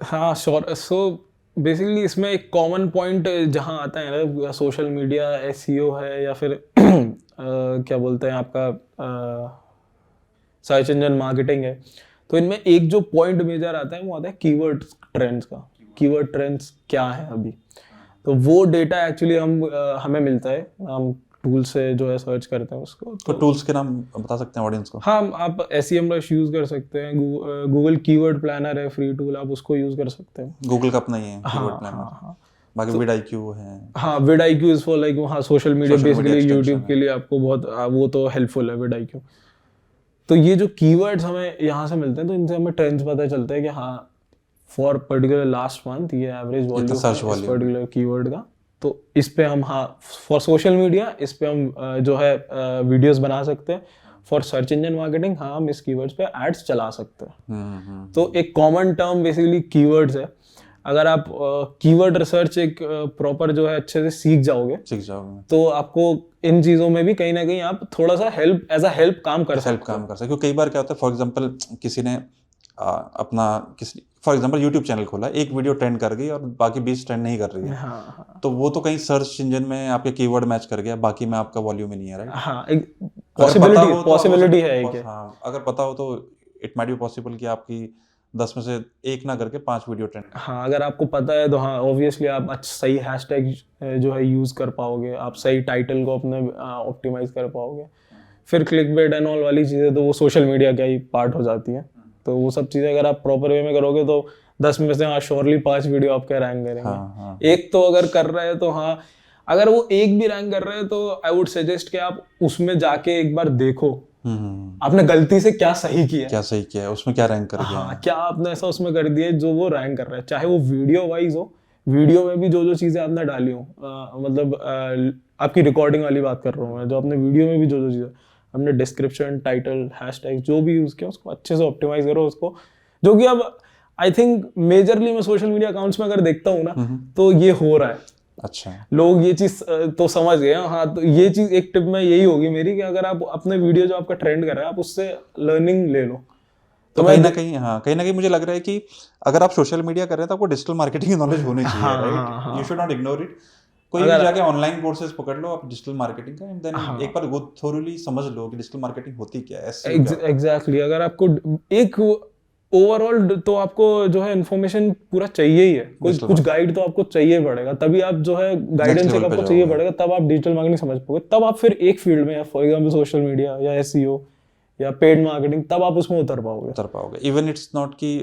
हाँ श्योर। सो बेसिकली इसमें एक कॉमन पॉइंट जहाँ आता है ना, सोशल मीडिया एसईओ है या फिर क्या बोलते हैं आपका सर्च इंजन मार्केटिंग है, तो इनमें एक जो पॉइंट मेजर आता है वो आता है कीवर्ड ट्रेंड्स का। कीवर्ड ट्रेंड्स क्या है अभी, तो वो डेटा एक्चुअली हमें मिलता है, हम टूल से जो है सर्च करते हैं उसको। तो टूल्स के नाम बता सकते हैं ऑडियंस को? हाँ, आप SEMrush यूज कर सकते हैं, गूगल कीवर्ड प्लानर है फ्री टूल, आप उसको यूज कर सकते हैं। गूगल का अपना ही है कीवर्ड प्लानर। हाँ। बाकी vidIQ है। हाँ vidIQ इज फॉर लाइक हाँ social media Social media basically extension YouTube के लिए आपको बहुत वो तो हेल्पफुल है vidIQ। तो ये जो कीवर्ड्स हमें यहाँ से मिलते हैं तो इनसे हमें ट्रेंड्स पता चलता है कि हाँ फॉर पर्टिकुलर लास्ट मंथ ये एवरेज वॉल्यूम है इस पर्टिकुलर कीवर्ड का। तो इस पे हम हाँ फॉर सोशल मीडिया इस पे हम जो है वीडियोस बना सकते हैं। फॉर सर्च इंजन मार्केटिंग हाँ हम इस कीवर्ड्स पे एड्स चला सकते हैं। तो एक कॉमन टर्म बेसिकली कीवर्ड्स है। अगर आप कीवर्ड रिसर्च एक प्रॉपर जो है अच्छे से सीख जाओगे तो आपको इन चीजों में भी कहीं ना कहीं आप थोड़ा सा हेल्प एज अ हेल्प काम कर सकते हैं। क्योंकि कई बार क्या होता है, फॉर एग्जांपल किसी ने फॉर एग्जांपल यूट्यूब चैनल खोला, एक वीडियो ट्रेंड कर गई और बाकी 20 ट्रेंड नहीं कर रही है। हाँ। तो वो तो कहीं सर्च इंजन में आपके कीवर्ड मैच कर गया, बाकी में आपका वॉल्यूम ही नहीं है, राइट? हाँ, एक पॉसिबिलिटी है। हाँ, अगर पता हो तो इट माइट बी पॉसिबल कि आपकी 10 में से एक ना करके 5 वीडियो ट्रेंड। हाँ, अगर आपको पता है तो हाँ ऑब्वियसली आप सही हैशटैग जो है यूज कर पाओगे, आप सही टाइटल को अपने ऑप्टिमाइज कर पाओगे। फिर क्लिकबेट एंड ऑल वाली चीजें तो वो सोशल मीडिया का ही पार्ट हो जाती है। तो वो सब चीजें अगर आप प्रॉपर वे में करोगे तो 10 में से हाँ श्योरली 5 वीडियो आपके रैंक करेंगे। हाँ। एक तो अगर कर रहे हैं तो हाँ, अगर वो एक भी रैंक कर रहे हैं तो आई वुड सजेस्ट कि आप उसमें जाके एक बार देखो आपने गलती से क्या सही किया है, उसमें क्या रैंक कर गया। हाँ, क्या आपने ऐसा उसमें कर दिया जो वो रैंक कर रहा है, चाहे वो वीडियो वाइज हो, वीडियो में भी जो चीजें आपने डाली हो, मतलब आपकी रिकॉर्डिंग वाली बात कर रहा हूँ मैं, जो आपने वीडियो में भी जो चीजें हमने डिस्क्रिप्शन, टाइटल, हैशटैग जो भी यूज किया उसको अच्छे से ऑप्टिमाइज करो उसको। जो कि अब आई थिंक मेजरली मैं सोशल मीडिया अकाउंट्स में अगर देखता हूँ ना तो ये हो रहा है। अच्छा, लोग ये चीज तो समझ गए। हाँ, तो ये चीज एक टिप में यही होगी मेरी कि अगर आप अपने वीडियो जो आपका ट्रेंड कर रहा है आप उससे लर्निंग ले लो। तो कहीं ना कहीं मुझे लग रहा है कि अगर आप सोशल मीडिया कर रहे हैं तो आपको डिजिटल मार्केटिंग की नॉलेज होनी चाहिए, right? You should not ignore it. कोई भी जाके ऑनलाइन कोर्सेज पकड़ लो आप डिजिटल मार्केटिंग का, एंड देन एक बार गो थोरली समझ लो कि डिजिटल मार्केटिंग होती क्या है। एग्जैक्टली। अगर आपको एक ओवरऑल तो आपको जो है इन्फॉर्मेशन पूरा चाहिए ही है, कुछ गाइड तो आपको चाहिए पड़ेगा, तभी आप जो है गाइडेंस एक आपको चाहिए पड़ेगा, तब आप डिजिटल मार्केटिंग समझ पाओगे। तब आप फिर एक फील्ड में फॉर एग्जांपल सोशल मीडिया या एसईओ या पेड मार्केटिंग, तब आप उसमें उतर पाओगे। इवन इट्स नॉट कि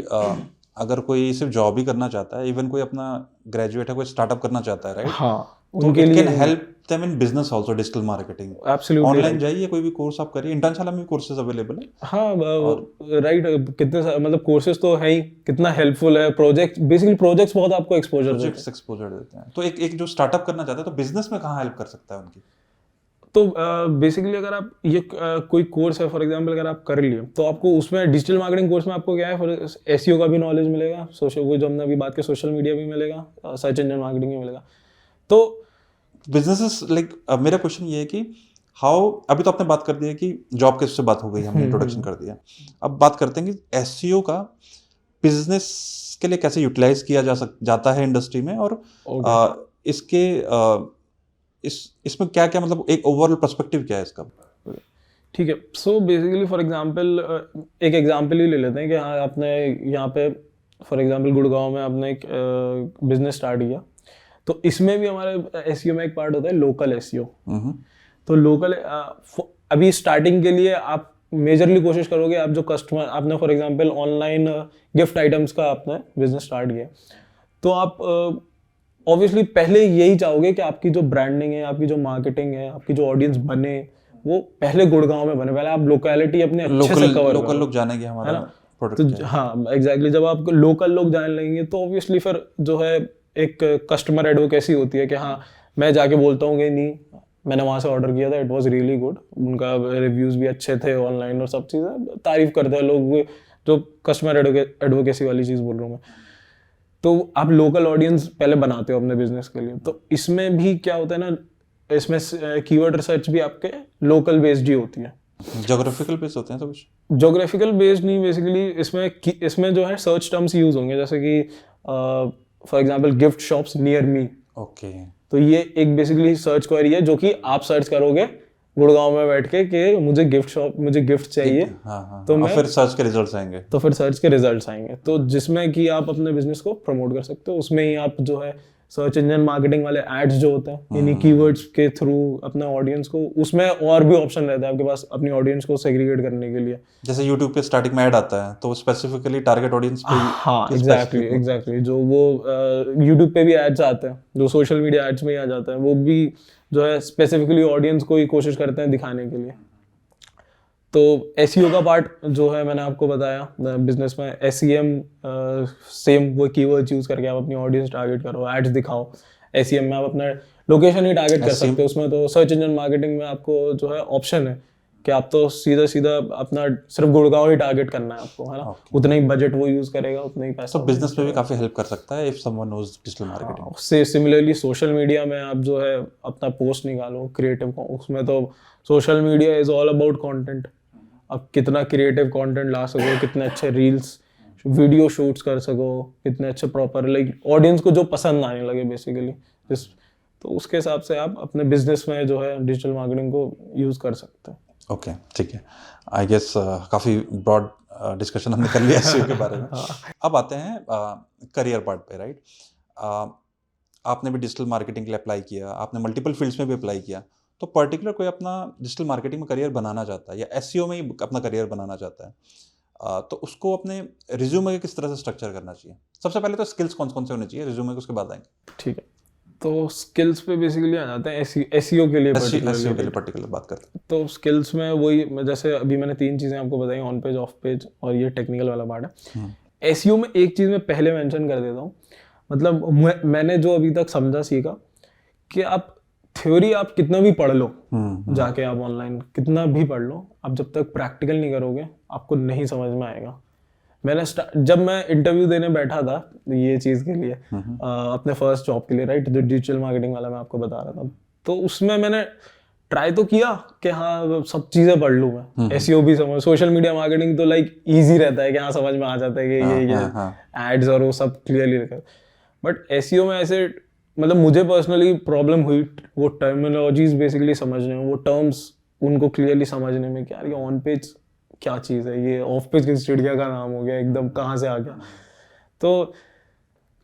अगर कोई सिर्फ जॉब ही करना चाहता है, इवन कोई अपना ग्रेजुएट है, कोई स्टार्टअप करना चाहता है, राइट? हाँ, तो उनके लिए can help them in business also digital marketing. Absolutely. Online जाइए, कोई भी कोर्स आप करिए, इंटर्नशाला में भी कोर्सेज अवेलेबल है। हाँ, राइट। कितने मतलब कोर्सेज तो है ही, कितना हेल्पफुल है। प्रोजेक्ट बेसिकली प्रोजेक्ट्स बहुत आपको एक्सपोजर देते हैं। तो एक जो स्टार्टअप करना चाहता है तो बिजनेस में कहाँ हेल्प कर सकता है उनकी? तो बेसिकली अगर आप ये कोई कोर्स है फॉर एग्जांपल अगर आप कर लिए तो आपको उसमें डिजिटल मार्केटिंग कोर्स में आपको क्या है, एसईओ का भी नॉलेज मिलेगा, सोशल जो हमने अभी बात की सोशल मीडिया भी मिलेगा, सर्च इंजन मार्केटिंग भी मिलेगा। तो बिजनेसेस लाइक मेरा क्वेश्चन ये है कि हाउ, अभी तो आपने बात कर दी है कि जॉब के उससे बात हो गई, हमने इंट्रोडक्शन कर दिया। अब बात करते हैं कि एसईओ का बिजनेस के लिए कैसे यूटिलाइज किया जाता है इंडस्ट्री में, और इसके इसमें क्या क्या मतलब एक ओवरऑल पर्सपेक्टिव क्या है इसका? ठीक है। सो बेसिकली फॉर एग्जांपल एक एग्जांपल ही ले लेते हैं कि हाँ आपने यहाँ पे फॉर एग्जांपल गुड़गांव में आपने एक बिजनेस स्टार्ट किया, तो इसमें भी हमारे एसईओ में एक पार्ट होता है लोकल एसईओ। तो लोकल अभी स्टार्टिंग के लिए आप मेजरली कोशिश करोगे, आप जो कस्टमर आपने for example online gift items का आपने बिजनेस स्टार्ट किया, तो आप ऑब्वियसली पहले यही चाहोगे कि आपकी जो ब्रांडिंग है, आपकी जो मार्केटिंग है, आपकी जो ऑडियंस बने वो पहले गुड़गांव में बने, पहले आप लोकेलिटी अपने अच्छे से कवर, लोकल लोग जानेंगे हमारा प्रोडक्ट। तो हाँ एग्जैक्टली, जब आप लोकल लोग जान लेंगे तो ऑब्वियसली फिर जो है एक कस्टमर एडवोकेसी होती है कि हाँ मैं जाके बोलता हूँ कि नहीं मैंने वहाँ से ऑर्डर किया था, इट वाज रियली गुड, उनका रिव्यूज़ भी अच्छे थे ऑनलाइन और सब चीज़ें तारीफ करते हैं लोग, जो कस्टमर एडवोकेसी वाली चीज़ बोल रहा हूँ मैं। तो आप लोकल ऑडियंस पहले बनाते हो अपने बिजनेस के लिए। तो इसमें भी क्या होता है ना, इसमें कीवर्ड रिसर्च भी आपके लोकल बेस्ड ही होती है। ज्योग्राफिकल बेस्ड होते हैं सब कुछ? ज्योग्राफिकल बेस्ड नहीं, बेसिकली इसमें जो है सर्च टर्म्स यूज होंगे, जैसे कि for example gift shops near me. Okay. तो ये एक बेसिकली सर्च क्वेरी है जो कि आप सर्च करोगे गुड़गांव में बैठ के कि मुझे गिफ्ट शॉप, मुझे गिफ्ट चाहिए। तो मैं फिर सर्च के रिजल्ट्स आएंगे। तो जिसमें कि आप अपने बिजनेस को प्रमोट कर सकते हो। उसमें ही आप जो है सर्च इंजन मार्केटिंग वाले एड्स जो होते हैं इन्हीं कीवर्ड्स के थ्रू अपने ऑडियंस को, उसमें और भी ऑप्शन रहता है आपके पास अपनी ऑडियंस को सेग्रीगेट करने के लिए। जैसे यूट्यूब पे स्टार्टिंग में ऐड आता है तो स्पेसिफिकली टारगेट ऑडियंस पे हाँ एग्जैक्टली जो वो यूट्यूब पे भी एड्स आते हैं जो सोशल मीडिया एड्स में ही आ जाते हैं, वो भी जो है स्पेसिफिकली ऑडियंस को ही कोशिश करते हैं दिखाने के लिए। तो एसईओ का पार्ट जो है मैंने आपको बताया, बिजनेस में एसईएम सेम वो कीवर्ड्स यूज करके आप अपनी ऑडियंस टारगेट करो, एड्स दिखाओ। एसईएम में आप अपना लोकेशन ही टारगेट कर सकते हो, उसमें तो सर्च इंजन मार्केटिंग में आपको जो है ऑप्शन है कि आप तो सीधा सीधा अपना सिर्फ गुड़गांव ही टारगेट करना है आपको, है ना। उतना ही बजट वो यूज करेगा, उतना ही पैसा। तो बिजनेस में भी काफी हेल्प कर सकता है if someone knows digital marketing. उससे सिमिलरली सोशल मीडिया में आप जो है अपना पोस्ट निकालो क्रिएटिव, उसमें तो social media is all about content. आप कितना क्रिएटिव कंटेंट ला सको, कितने अच्छे रील्स वीडियो शूट्स कर सको, कितने अच्छे प्रॉपर लाइक ऑडियंस को जो पसंद आने लगे बेसिकली, तो उसके हिसाब से आप अपने बिजनेस में जो है डिजिटल मार्केटिंग को यूज कर सकते हैं। ओके ठीक है, आई गेस काफ़ी ब्रॉड डिस्कशन हमने कर लिया एसईओ के बारे में। अब आते हैं करियर पार्ट पे, राइट। आपने भी डिजिटल मार्केटिंग के लिए अप्लाई किया, आपने मल्टीपल फील्ड्स में भी अप्लाई किया, तो पर्टिकुलर कोई अपना डिजिटल मार्केटिंग में करियर बनाना चाहता है या एसईओ में ही अपना करियर बनाना चाहता है, तो उसको अपने रिज्यूमे किस तरह से स्ट्रक्चर करना चाहिए? सबसे पहले तो स्किल्स कौन कौन से होने चाहिए रिज्यूमे के, उसके बाद आएंगे। ठीक है, तो स्किल्स पे बेसिकली आ जाते हैं एसईओ के लिए पर्टिकुलर बात करते हैं। तो स्किल्स में वही, जैसे अभी मैंने 3 चीज़ें आपको बताई, ऑन पेज, ऑफ पेज और ये टेक्निकल वाला पार्ट है। एसईओ में एक चीज़ मैं पहले मेंशन कर देता हूँ, मतलब मैंने जो अभी तक समझा सीखा कि आप थ्योरी आप कितना भी पढ़ लो, जाके आप ऑनलाइन कितना भी पढ़ लो, आप जब तक प्रैक्टिकल नहीं करोगे आपको नहीं समझ में आएगा। जब मैं इंटरव्यू देने बैठा था ये चीज़ के लिए अपने फर्स्ट जॉब के लिए, राइट, जो डिजिटल मार्केटिंग वाला मैं आपको बता रहा था, तो उसमें मैंने ट्राई तो किया कि हाँ सब चीज़ें पढ़ लूँ मैं, एसईओ भी समझ, सोशल मीडिया मार्केटिंग तो लाइक इजी रहता है कि हाँ समझ में आ जाता है कि ये एड्स और वो सब क्लियरली रखा। बट एसईओ में ऐसे मतलब मुझे पर्सनली प्रॉब्लम हुई वो टर्मिनोलॉजीज बेसिकली समझने में, वो टर्म्स उनको क्लियरली समझने में, क्या ऑन पेज क्या चीज़ है, ये ऑफ पेज किस स्टूडियो का नाम हो गया, एकदम कहाँ से आ गया। तो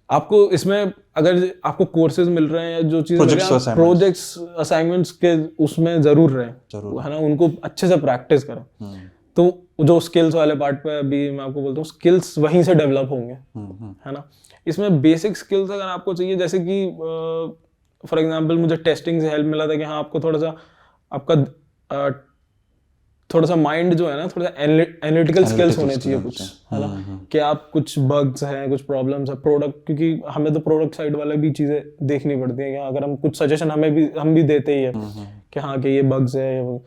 आपको इसमें अगर आपको कोर्सेज मिल रहे हैं या जो चीज़ प्रोजेक्ट्स असाइनमेंट्स के उसमें ज़रूर रहे, है ना, उनको अच्छे से प्रैक्टिस करें। तो जो स्किल्स वाले पार्ट पे अभी मैं आपको बोलता हूँ, स्किल्स वहीं से डेवलप होंगे, है ना। इसमें बेसिक स्किल्स अगर आपको चाहिए, जैसे कि फॉर एग्जांपल मुझे टेस्टिंग से हेल्प मिला था कि हाँ आपको थोड़ा सा आपका थोड़ा सा माइंड जो है ना, थोड़ा सा एनालिटिकल स्किल्स होने चाहिए कुछ, है ना, कि आप कुछ बग्स हैं, कुछ प्रॉब्लम्स है प्रोडक्ट, क्योंकि हमें तो प्रोडक्ट साइड वाला भी चीज़ें देखनी पड़ती है कि अगर हम कुछ सजेशन हम भी देते ही है कि हाँ कि ये बग्स है,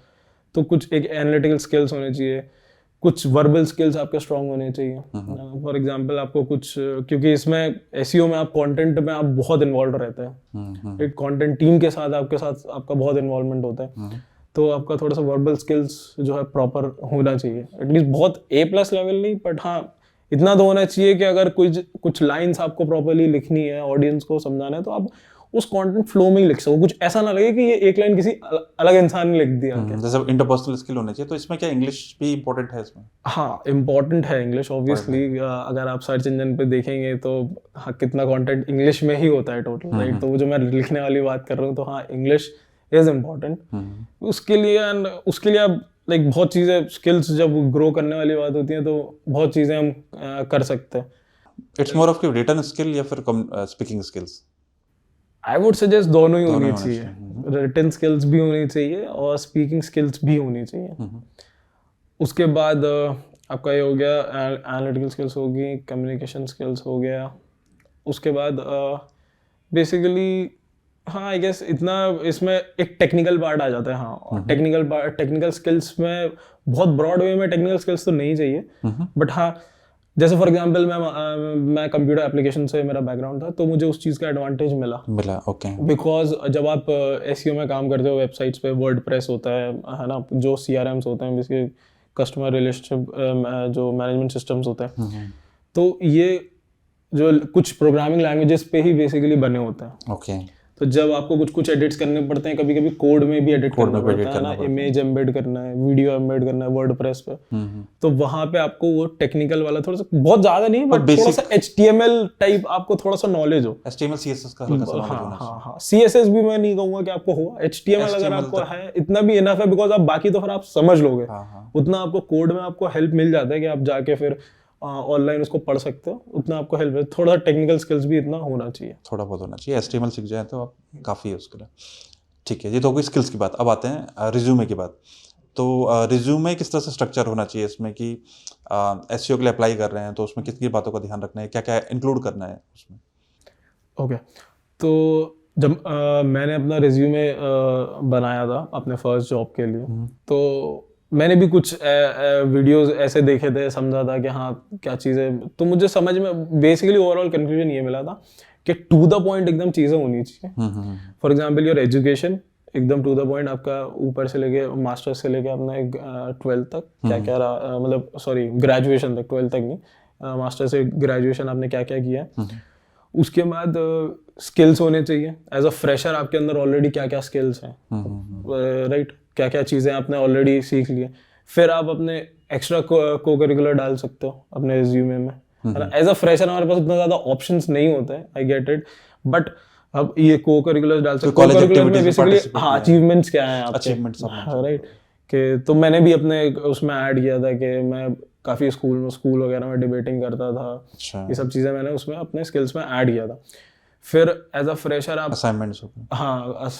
तो कुछ एक एनालिटिकल स्किल्स होने चाहिए, कुछ वर्बल स्किल्स आपके स्ट्रांग होने चाहिए। फॉर एग्जांपल आपको कुछ, क्योंकि इसमें एसईओ में आप कंटेंट में आप बहुत इन्वॉल्व रहते हैं, एक कंटेंट टीम के साथ आपका बहुत इन्वॉल्वमेंट होता है, तो आपका थोड़ा सा वर्बल स्किल्स जो है प्रॉपर होना चाहिए, एटलीस्ट बहुत A+ लेवल नहीं, बट हाँ इतना तो होना चाहिए कि अगर कुछ लाइंस आपको प्रॉपरली लिखनी है, ऑडियंस को समझाना है, तो आप उस कंटेंट फ्लो में ही लिख सको, कुछ ऐसा ना लगे कि ये एक लाइन किसी अलग इंसान ने लिख दिया। जैसे इंटरपर्सनल स्किल होने चाहिए, तो इसमें क्या इंग्लिश भी इंपॉर्टेंट है इसमें? हाँ इंपॉर्टेंट है इंग्लिश ऑब्वियसली। अगर आप सर्च इंजन पे देखेंगे तो हाँ कितना कंटेंट इंग्लिश में ही होता है टोटल, राइट। तो जो मैं लिखने वाली बात कर रहा हूँ, तो हाँ इंग्लिश इज इम्पॉर्टेंट उसके लिए। एंड उसके लिए आप लाइक बहुत चीज़ें, स्किल्स जब ग्रो करने वाली बात होती है तो बहुत चीज़ें हम कर सकते हैं। It's more of written skill या फिर speaking skills? I would suggest दोनों ही होनी चाहिए, रिटन स्किल्स भी होनी चाहिए और स्पीकिंग स्किल्स भी होनी चाहिए। उसके बाद आपका ये हो गया एनालिटिकल स्किल्स होगी, कम्युनिकेशन स्किल्स हो गया। उसके बाद बेसिकली हाँ आई गेस इतना, इसमें एक टेक्निकल पार्ट आ जाता है। हाँ टेक्निकल स्किल्स में बहुत ब्रॉड वे में टेक्निकल स्किल्स तो नहीं चाहिए, बट हाँ जैसे फॉर एग्जांपल मैं कंप्यूटर एप्लीकेशन से मेरा बैकग्राउंड था, तो मुझे उस चीज़ का एडवांटेज मिला। ओके। बिकॉज जब आप एसईओ में काम करते हो, वेबसाइट्स पे वर्डप्रेस होता है ना, जो CRMs होते हैं, जिसके कस्टमर रिलेशनशिप जो मैनेजमेंट सिस्टम्स होते हैं, तो ये जो कुछ प्रोग्रामिंग लैंग्वेजेस पे ही बेसिकली बने होते हैं। ओके। तो जब आपको कुछ कुछ एडिट्स करने पड़ते हैं, कभी कभी कोड में भी एडिट करना में भी edit पड़ता है करना ना, इमेज एम्बेड करना है, वीडियो एम्बेड करना है वर्डप्रेस पे, तो वहां पे आपको वो टेक्निकल वाला थोड़ा सा, बहुत ज्यादा नहीं बट थोड़ा सा HTML टाइप आपको थोड़ा सा नॉलेज हो। HTML CSS का हल्का सा knowledge होना चाहिए। हाँ, CSS भी मैं नहीं कहूंगा कि आपको हो, HTML अगर आपको है इतना भी इनफ है, बिकॉज आप बाकी तो फिर आप समझ लोगे, उतना आपको कोड में आपको हेल्प मिल जाता है कि आप जाके फिर ऑनलाइन उसको पढ़ सकते हो, उतना आपको हेल्प है। थोड़ा टेक्निकल स्किल्स भी इतना होना चाहिए, थोड़ा बहुत होना चाहिए। HTML सीख जाए तो आप काफ़ी है उसके लिए। ठीक है, ये तो हो गई स्किल्स की बात। अब आते हैं रिज्यूमे की बात। तो रिज्यूमे किस तरह से स्ट्रक्चर होना चाहिए इसमें कि SEO के लिए अप्लाई कर रहे हैं तो उसमें किस किस बातों का ध्यान रखना है, क्या क्या इंक्लूड करना है उसमें? ओके, तो जब मैंने अपना रिज्यूमे बनाया था अपने फर्स्ट जॉब के लिए, तो मैंने भी कुछ वीडियोस ऐसे देखे थे, समझा था कि हाँ क्या चीज़ें, तो मुझे समझ में बेसिकली ओवरऑल कंक्लूजन ये मिला था कि टू द पॉइंट एकदम चीज़ें होनी चाहिए। फॉर एग्जांपल योर एजुकेशन एकदम टू द पॉइंट, आपका ऊपर से लेके मास्टर्स से लेके अपना 12th तक क्या क्या रहा, मतलब सॉरी ग्रेजुएशन तक, 12th तक नहीं, मास्टर से ग्रेजुएशन आपने क्या क्या किया है। उसके बाद स्किल्स होने चाहिए, एज अ फ्रेशर आपके अंदर ऑलरेडी क्या क्या स्किल्स हैं, राइट, क्या क्या चीज़ें आपने ऑलरेडी सीख ली है। फिर आप अपने एक्स्ट्रा को करिकुलर डाल सकते हो अपने रिज्यूमे में, है ना। एज अ फ्रेशर हमारे पास उतना ज़्यादा ऑप्शंस नहीं होते हैं, आई गेट इट, बट अब ये को करिकुलर डाल सकते हो। को करिकुलर में बेसिकली हाँ अचीवमेंट्स क्या हैं आपके, राइट, कि तो मैंने भी अपने उसमें ऐड किया था कि मैं काफ़ी स्कूल वगैरह में डिबेटिंग करता था। ये सब चीज़ें मैंने उसमें अपने स्किल्स में ऐड किया था। फिर एज अ फ्रेशर आप असाइनमेंट्स, हाँ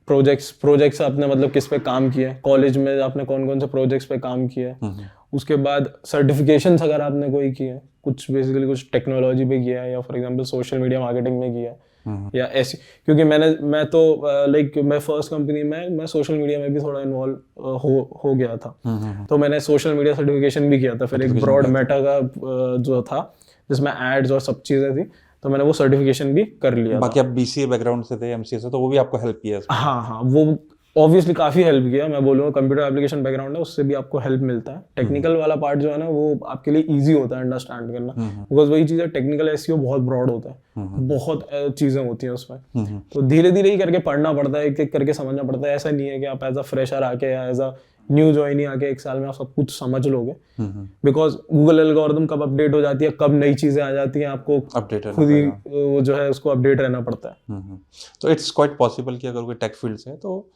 प्रोजेक्ट्स आपने मतलब किस पे काम किया है, कॉलेज में आपने कौन कौन से प्रोजेक्ट्स पे काम किया है। उसके बाद सर्टिफिकेशंस अगर आपने कोई किए हैं, कुछ बेसिकली कुछ टेक्नोलॉजी पे किया है, या for example social media marketing में किया है, या ऐसी, क्योंकि मैं तो लाइक मैं फर्स्ट कंपनी में मैं सोशल मीडिया में भी थोड़ा इन्वॉल्व हो गया था, तो मैंने सोशल मीडिया सर्टिफिकेशन भी किया था। फिर एक ब्रॉड मेटा का जो था जिसमें एड्स और सब चीज़ें थी, तो मैंने वो सर्टिफिकेशन भी कर लिया। बाकी आप BCA बैकग्राउंड से थे, MCA से, तो वो भी आपको हेल्प किया? हाँ, वो ऑब्वियसली काफ़ी हेल्प किया। मैं बोलूँगा कंप्यूटर एप्लीकेशन बैकग्राउंड है, उससे भी आपको हेल्प मिलता है। टेक्निकल वाला पार्ट जो है ना, वो आपके लिए ईजी होता है अंडरस्टैंड करना, बिकॉज वही चीज़ है, टेक्निकल SEO बहुत ब्रॉड होता है, बहुत चीज़ें होती हैं उसमें, तो धीरे धीरे ही करके पढ़ना पड़ता है, एक एक करके समझना पड़ता है। ऐसा नहीं है कि आप एज अ फ्रेशर आके या एज अ न्यू ज्वाइन आके 1 साल में आप सब कुछ समझ लोगे, बिकॉज गूगल एल्गोरिथम कब अपडेट हो जाती है, कब नई चीज़ें आ जाती हैं, आपको खुद ही वो जो है उसको अपडेट रहना पड़ता है। तो इट्स क्वाइट पॉसिबल कि अगर कोई टेक फील्ड से है तो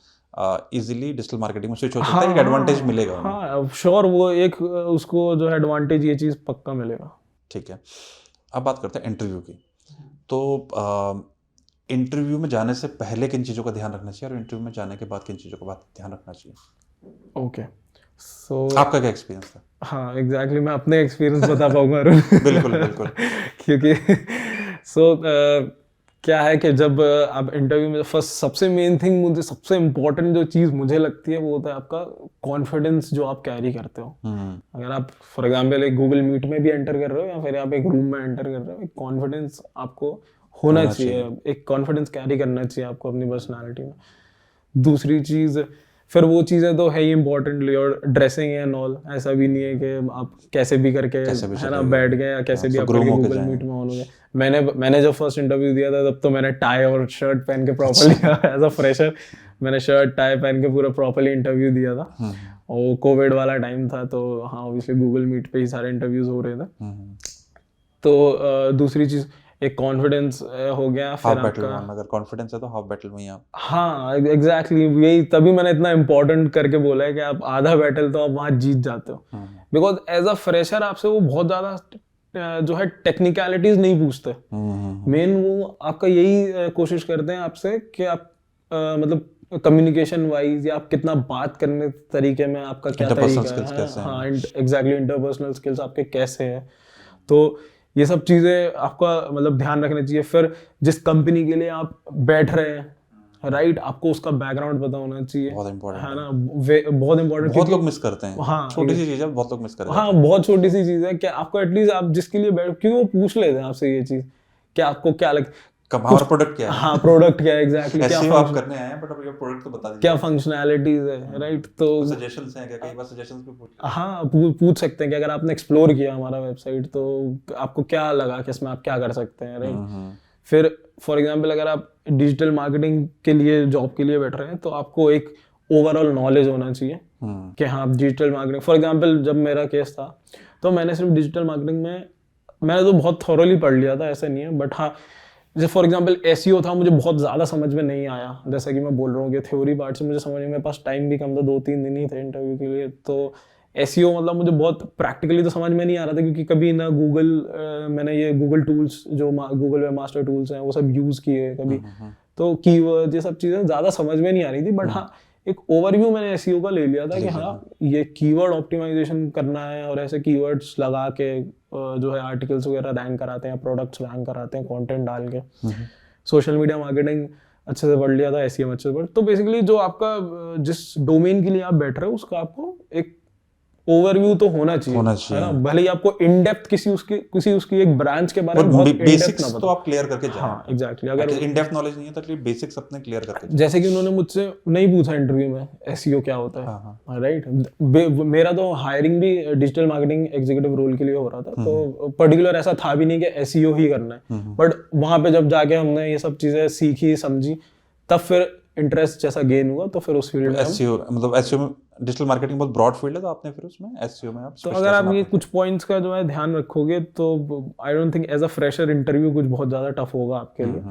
इजीली डिजिटल मार्केटिंग में स्विच हो सकता है, एक एडवांटेज मिलेगा। हाँ श्योर, वो एक उसको जो है एडवांटेज, ये चीज़ पक्का मिलेगा। ठीक है, अब बात करते हैं इंटरव्यू की। तो इंटरव्यू में जाने से पहले किन चीज़ों का ध्यान रखना चाहिए और इंटरव्यू में जाने के बाद किन चीज़ों का ध्यान रखना चाहिए? ओके, सो आपका क्या एक्सपीरियंस था? हाँ एग्जैक्टली, मैं अपने एक्सपीरियंस बता पाऊंगा बिल्कुल क्योंकि क्या है कि जब आप इंटरव्यू में फर्स्ट, सबसे मेन थिंग, मुझे सबसे इम्पोर्टेंट जो चीज़ मुझे लगती है वो होता है आपका कॉन्फिडेंस जो आप कैरी करते हो। अगर आप फॉर एग्जांपल एक गूगल मीट में भी एंटर कर रहे हो या फिर आप एक रूम में एंटर कर रहे हो, एक कॉन्फिडेंस आपको होना चाहिए, एक कॉन्फिडेंस कैरी करना चाहिए आपको अपनी पर्सनैलिटी में। दूसरी चीज़, फिर वो चीज़ें तो है ही important, your dressing and all, ऐसा भी नहीं है कि आप कैसे भी करके है ना बैठ गए या कैसे भी आप करके गूगल मीट में ऑन हो गए। मैंने जब फर्स्ट इंटरव्यू दिया था तब तो मैंने टाई और शर्ट पहन के प्रॉपर्ली एज अ फ्रेशर मैंने शर्ट टाई पहन के पूरा प्रॉपर्ली इंटरव्यू दिया था, और कोविड वाला टाइम था, तो हाँ ऑब्वियसली गूगल मीट पे ही सारे इंटरव्यूज हो रहे थे। तो दूसरी चीज़ एक कॉन्फिडेंस हो गया। फिर आपका अगर कॉन्फिडेंस है तो हाफ बैटल में ही आप, हाँ एग्जैक्टली, यही तभी मैंने इतना इम्पोर्टेंट करके बोला है कि आप आधा बैटल तो आप वहाँ जीत जाते हो, बिकॉज एज अ फ्रेशर आपसे वो बहुत ज़्यादा जो है टेक्निकलिटीज नहीं पूछते। मेन वो आपका यही कोशिश करते हैं आपसे कि आप मतलब कम्युनिकेशन वाइज या आप कितना बात करने तरीके में आपका क्या तरीका है, हाँ एग्जैक्टली, इंटरपर्सनल स्किल्स आपके कैसे हैं। तो ये सब चीज़ें आपका मतलब ध्यान रखना चाहिए। फिर जिस कंपनी के लिए आप बैठ रहे हैं, राइट, आपको उसका बैकग्राउंड पता होना चाहिए, बहुत इंपॉर्टेंट है ना, बहुत इंपॉर्टेंट। बहुत लोग मिस करते हैं, हाँ छोटी सी चीज़ है, बहुत लोग मिस करते हैं। हाँ बहुत छोटी सी चीज़ है कि आपको एटलीस्ट आप जिसके लिए बैठ, क्योंकि वो पूछ लेते हैं आपसे ये चीज़ कि आपको क्या लगता, हमारा प्रोडक्ट क्या है, हाँ प्रोडक्ट क्या है एग्जैक्टली, क्या आप करने आए हैं, बट अब ये प्रोडक्ट तो बता दीजिए, क्या फंक्शनैलिटीज है, राइट। तो सजेशंस हैं क्या, कई बार सजेशंस भी हाँ पूछ सकते हैं कि अगर आपने एक्सप्लोर किया हमारा वेबसाइट तो आपको क्या लगा कि इसमें आप क्या कर सकते हैं, राइट। फिर फॉर एग्जांपल अगर आप डिजिटल मार्केटिंग के लिए जॉब के लिए बैठ रहे हैं तो आपको एक ओवरऑल नॉलेज होना चाहिए कि हाँ आप डिजिटल मार्केटिंग, फॉर एग्जांपल जब मेरा केस था तो मैंने सिर्फ डिजिटल मार्केटिंग में मैंने तो बहुत थॉरोली पढ़ लिया था, ऐसा नहीं है, बट हाँ जैसे फॉर एग्जांपल एसईओ था, मुझे बहुत ज़्यादा समझ में नहीं आया, जैसा कि मैं बोल रहा हूँ कि थ्योरी पार्ट से मुझे समझ में, मेरे पास टाइम भी कम था, 2-3 दिन ही थे इंटरव्यू के लिए, तो एसईओ मतलब मुझे बहुत प्रैक्टिकली तो समझ में नहीं आ रहा था क्योंकि कभी ना मैंने ये गूगल टूल्स जो गूगल वेब मास्टर टूल्स हैं वो सब यूज़ किए कभी, तो कीवर्ड ये सब चीज़ें ज़्यादा समझ में नहीं आ रही थी, बट हाँ एक ओवरव्यू मैंने एसईओ का ले लिया था कि हाँ ये कीवर्ड ऑप्टिमाइजेशन करना है और ऐसे कीवर्ड्स लगा के जो है आर्टिकल्स वगैरह रैंक कराते हैं, प्रोडक्ट्स रैंक कराते हैं कंटेंट डाल के, सोशल मीडिया मार्केटिंग अच्छे से पढ़ लिया था, एसईएम अच्छे से पढ़, तो बेसिकली जो आपका जिस डोमेन के लिए आप बैठ रहे हो उसका आपको एक ओवरव्यू तो होना चाहिए है ना, भले ही आपको इन डेप्थ किसी उसकी एक ब्रांच के बारे में बहुत बेसिक्स तो आप क्लियर करके जाओ। हाँ एग्जैक्टली, अगर इन डेप्थ नॉलेज नहीं है तो एटलीस्ट बेसिक्स अपने क्लियर करके जाओ। जैसे कि उन्होंने मुझसे नहीं पूछा इंटरव्यू में एसईओ क्या होता है, राइट, मेरा तो हायरिंग भी डिजिटल मार्केटिंग एग्जीक्यूटिव रोल के लिए हो रहा था, तो पर्टिकुलर ऐसा था भी नहीं कि एसईओ ही करना है, बट वहां पे जब जाके हमने ये सब चीजें सीखी समझी तब फिर इंटरेस्ट जैसा गेन हुआ, तो फिर उस फील्ड में एसईओ मतलब एसईओ में डिजिटल मार्केटिंग बहुत ब्रॉड फील्ड है, तो आपने फिर उसमें एसईओ में आप तो अगर आप ये कुछ पॉइंट्स का जो है ध्यान रखोगे तो I don't think as a fresher interview कुछ बहुत ज़्यादा टफ होगा आपके लिए,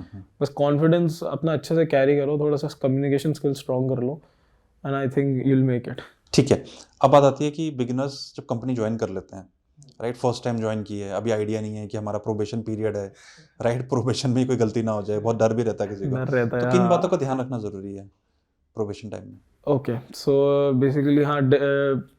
बस कॉन्फिडेंस अपना अच्छे से कैरी करो, थोड़ा सा कम्युनिकेशन स्किल स्ट्रॉन्ग कर लो and I think you will make it. ठीक है, अब बात आती है कि बिगिनर्स जब कंपनी ज्वाइन कर लेते हैं, राइट, फर्स्ट टाइम ज्वाइन की है, अभी आइडिया नहीं है कि हमारा प्रोबेशन पीरियड है, राइट, प्रोबेशन में कोई गलती ना हो जाए, बहुत डर भी रहता है किसी को, तो किन बातों का ध्यान रखना जरूरी है प्रोबेशन टाइम में? ओके, सो बेसिकली हाँ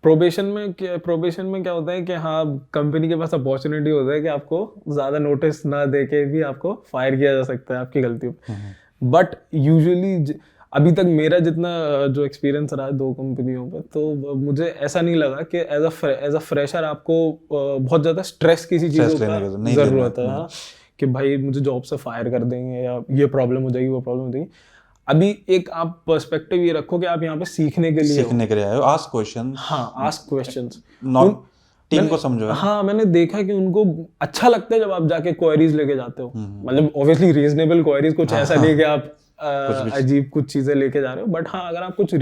प्रोबेशन में क्या होता है कि हाँ कंपनी के पास अपॉर्चुनिटी होता है कि आपको ज़्यादा नोटिस ना दे के भी आपको फायर किया जा सकता है आपकी गलतियों पे, बट यूजुअली अभी तक मेरा जितना जो एक्सपीरियंस रहा है 2 कंपनियों पे, तो मुझे ऐसा नहीं लगा कि एज अ फ्रेशर आपको बहुत ज़्यादा स्ट्रेस किसी चीज़ का ज़रूरत है, हाँ, कि भाई मुझे जॉब से फायर कर देंगे या ये प्रॉब्लम हो जाएगी वो प्रॉब्लम हो जाएगी। अभी एक आप पर्सपेक्टिव ये रखो कि आप यहाँ पे सीखने के लिए आए हो, आस्क क्वेश्चंस, हाँ आस्क क्वेश्चंस, नॉट टीम को समझो। हाँ मैंने देखा कि उनको अच्छा लगता है जब आप जाके क्वेरीज लेके जाते हो, मतलब ऑब्वियसली रीजनेबल क्वेरीज, कुछ ऐसा नहीं कि आप अजीब कुछ चीजें लेके जा रहे हो, बट हाँ अगर आप कुछ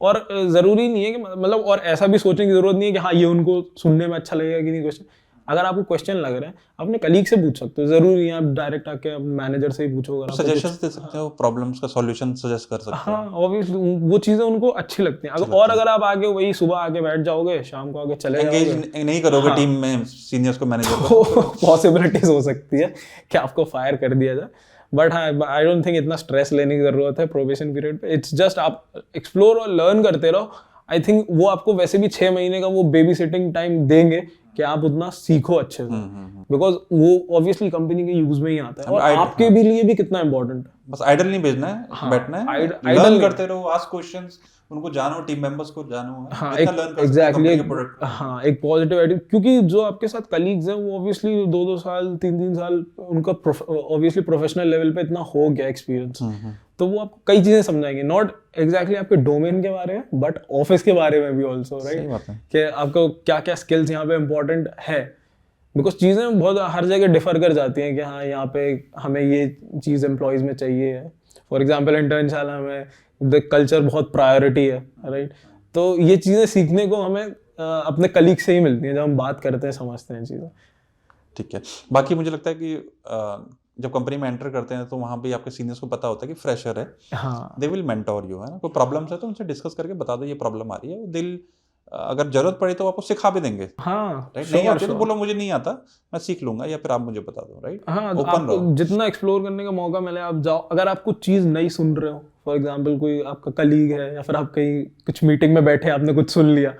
और जरूरी नहीं है कि मतलब, और ऐसा भी सोचने की जरूरत नहीं है कि हाँ ये उनको सुनने में अच्छा लगेगा कि नहीं क्वेश्चन, अगर आपको क्वेश्चन लग रहा है अपने कलीग से पूछ सकते हो, जरूरी नहीं है आप डायरेक्ट आके मैनेजर से ही पूछो, सजेशंस दे सकते हो, प्रॉब्लम्स का सॉल्यूशन सजेस्ट कर सकते हो, हाँ ऑब्वियसली वो चीजें उनको अच्छी लगती हैं, और अगर आप आगे वही सुबह आके बैठ जाओगे शाम को आगे चले जाओगे, एंगेज नहीं करोगे टीम में सीनियर्स को, मैनेजर को, पॉसिबिलिटीज हो सकती है कि आपको फायर कर दिया जाए, बट हाँ आई डोंट थिंक इतना स्ट्रेस लेने की जरूरत है प्रोबेशन पीरियड पे, इट्स जस्ट आप एक्सप्लोर और लर्न करते रहो, आई थिंक वो आपको वैसे भी 6 महीने का वो बेबी सिटिंग टाइम देंगे कि आप उतना सीखो अच्छे से, बिकॉज वो ऑब्वियसली कंपनी के यूज में ही आता है, और आपके भी लिए भी कितना इंपॉर्टेंट है, बस आइडल नहीं भेजना है, बैठना है, लर्न करते रहो, आस्क क्वेश्चंस, उनको जानो, टीम मेंबर्स को जानो, हाँ एग्जैक्टली, हाँ एक पॉजिटिव एटीट्यूड, क्योंकि जो आपके साथ कलीग्स हैं वो ऑब्वियसली 2-2 साल 3-3 साल उनका ऑब्वियसली प्रोफेशनल लेवल पे इतना हो गया एक्सपीरियंस, तो वो आपको कई चीजें समझाएंगे, नॉट एग्जैक्टली आपके डोमेन के बारे में बट ऑफिस के बारे में भी ऑल्सो, राइट, कि आपको क्या क्या स्किल्स यहाँ पे इम्पोर्टेंट है, बिकॉज चीज़ें बहुत हर जगह डिफर कर जाती हैं कि हाँ यहाँ पे हमें ये चीज़ एम्प्लॉयज़ में चाहिए है, फॉर एग्जांपल इंटर्नशाला में द कल्चर बहुत प्रायोरिटी है, राइट, तो ये चीज़ें सीखने को हमें अपने कलीग से ही मिलती हैं जब हम बात करते हैं, समझते हैं चीज़ें। ठीक है, बाकी मुझे लगता है कि जब कंपनी में एंटर करते हैं तो वहाँ पे आपके सीनियर्स को पता होता है कि फ्रेशर है, हाँ, दे विल मेंटोर यू, है ना, कोई प्रॉब्लम्स है तो उनसे डिस्कस करके बता दो ये प्रॉब्लम आ रही है, दिल अगर जरूरत पड़े तो आपको सिखा भी देंगे, हाँ, राइट, नहीं आती तो बोलो मुझे नहीं आता, मैं सीख लूंगा, या फिर आप मुझे बता दो, राइट, हाँ, आपको जितना एक्सप्लोर करने का मौका मिले आप जाओ, अगर आप कुछ चीज़ नहीं सुन रहे हो, फॉर एग्जांपल कोई आपका कलीग है या फिर आप कहीं कुछ मीटिंग में बैठे आपने कुछ सुन लिया,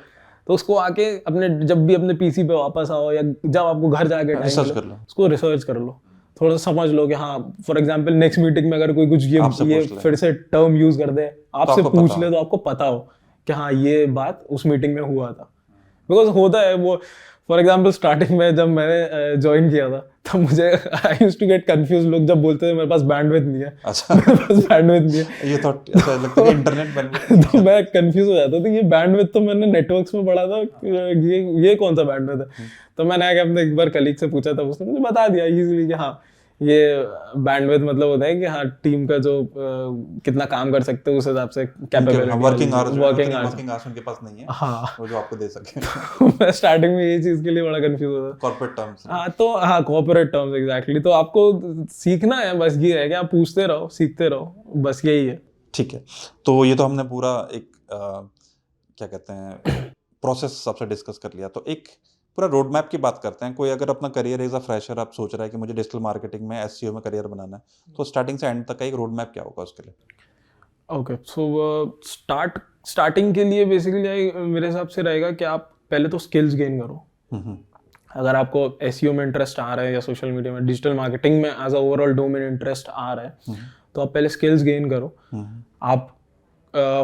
तो उसको आके अपने जब भी अपने पीसी पे वापस आओ या जब आपको घर जाके रिसर्च कर लो, उसको रिसर्च कर लो, थोड़ा सा समझ लो कि हाँ फॉर एग्जांपल नेक्स्ट मीटिंग में अगर कोई कुछ ये फिर से टर्म यूज कर दे, आपसे पूछ ले, तो आपको पता हो कि हाँ ये बात उस मीटिंग में हुआ था, बिकॉज होता है वो, फॉर एग्जांपल स्टार्टिंग में जब मैंने ज्वाइन किया था तब मुझे I used to get confuse, लोग जब बोलते थे मेरे पास बैंडविड्थ नहीं है, अच्छा मेरे पास बैंडविड्थ नहीं है, ये तो अच्छा लगता है इंटरनेट बैंडविड्थ, तो मैं कंफ्यूज हो जाता था ये बैंडविड्थ तो मैंने नेटवर्क्स में पढ़ा था, ये कौन सा बैंडविड्थ है, तो मैंने आके अपने एक बार कलीग से पूछा था, उसने मुझे बता दिया इजीली कि हाँ ये बैंडविड्थ मतलब होता है कि हाँ टीम का जो कितना काम कर सकते हो उस हिसाब से कैपेबिलिटी वर्किंग आवर्स वर्किंग उनके पास नहीं है हाँ वो जो आपको दे सके मैं स्टार्टिंग में ये चीज के लिए बड़ा कंफ्यूज होता था। Corporate terms. हाँ तो हाँ कॉर्पोरेट टर्म्स एग्जैक्टली। तो आपको सीखना है, बस ये है कि आप पूछते रहो सीखते रहो, बस यही है। ठीक है, तो ये तो हमने पूरा एक क्या कहते हैं प्रोसेस सबसे डिस्कस कर लिया। तो एक पूरा रोड मैप की बात करते हैं। कोई अगर अपना करियर एज अ फ्रेशर आप सोच रहा है कि मुझे डिजिटल मार्केटिंग में एसईओ में करियर बनाना है, तो स्टार्टिंग से एंड तक का एक रोड मैप क्या होगा उसके लिए? ओके सो स्टार्टिंग के लिए बेसिकली मेरे हिसाब से रहेगा कि आप पहले तो स्किल्स गेन करो। अगर आपको एसईओ में इंटरेस्ट आ रहा है या सोशल मीडिया में डिजिटल मार्केटिंग में as a overall domain interest आ रहा है तो आप पहले स्किल्स गेन करो। आप